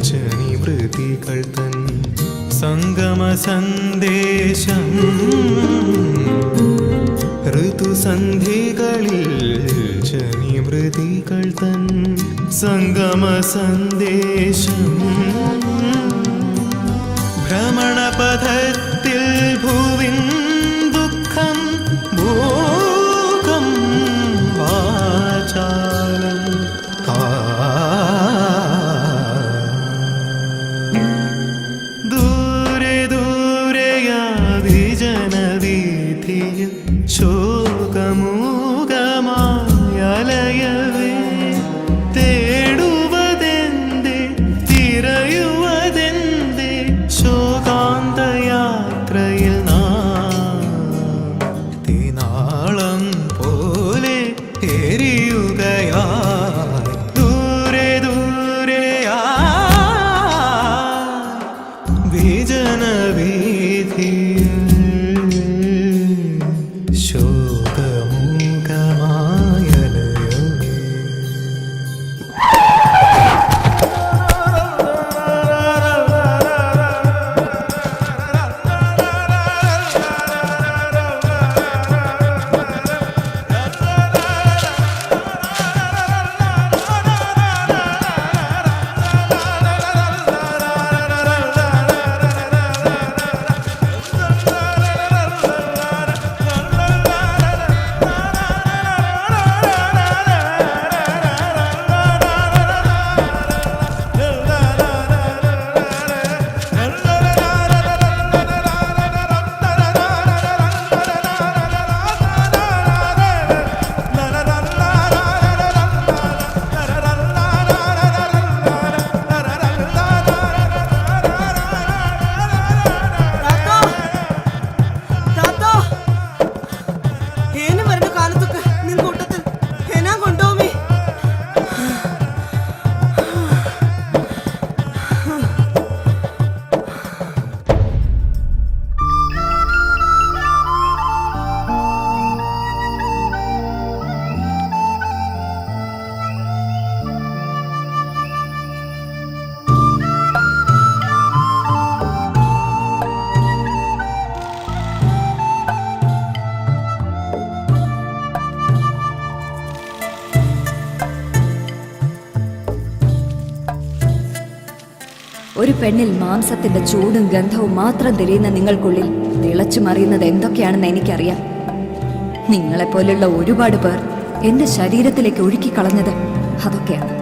ജനിവൃതികൾ തൻ സംഗമ സന്ദേശം. ഋതുസന്ധികളിൽ ജനിവൃതികൾ തൻ സംഗമ സന്ദേശം. ഭ്രമണപഥത്തിൽ ഭൂവിൻ ദുഃഖം ഭോഗം വാചാലം. ദൂരെ ദൂരെയാതിജനവീഥിയിൽ ശോകമൂകമായലയവേ തേടുവതെന്തേ തിരയുവതെന്തേ ശോകാന്തയാത്രയിൽ നാളം പോലെ എരിയുകയായി ദൂരെ ദൂരെയാ വിജനവീഥിയിൽ ശോകമൂകമായലയവേ. ತಾತೋ ಏನು ಬರಡು ಕಾಲತಕ್ಕೆ ನಿನ್ ಕೂಟത്തിൽ ಏನ ಕೊಂಡೋಮಿ ഒരു പെണ്ണിൽ മാംസത്തിന്റെ ചൂടും ഗന്ധവും മാത്രം തെളിയുന്ന നിങ്ങൾക്കുള്ളിൽ തിളച്ചു മറിയുന്നത് എന്തൊക്കെയാണെന്ന് എനിക്കറിയാം. നിങ്ങളെപ്പോലുള്ള ഒരുപാട് പേർ എന്റെ ശരീരത്തിലേക്ക് ഒഴുക്കിക്കളഞ്ഞത് അതൊക്കെയാണ്.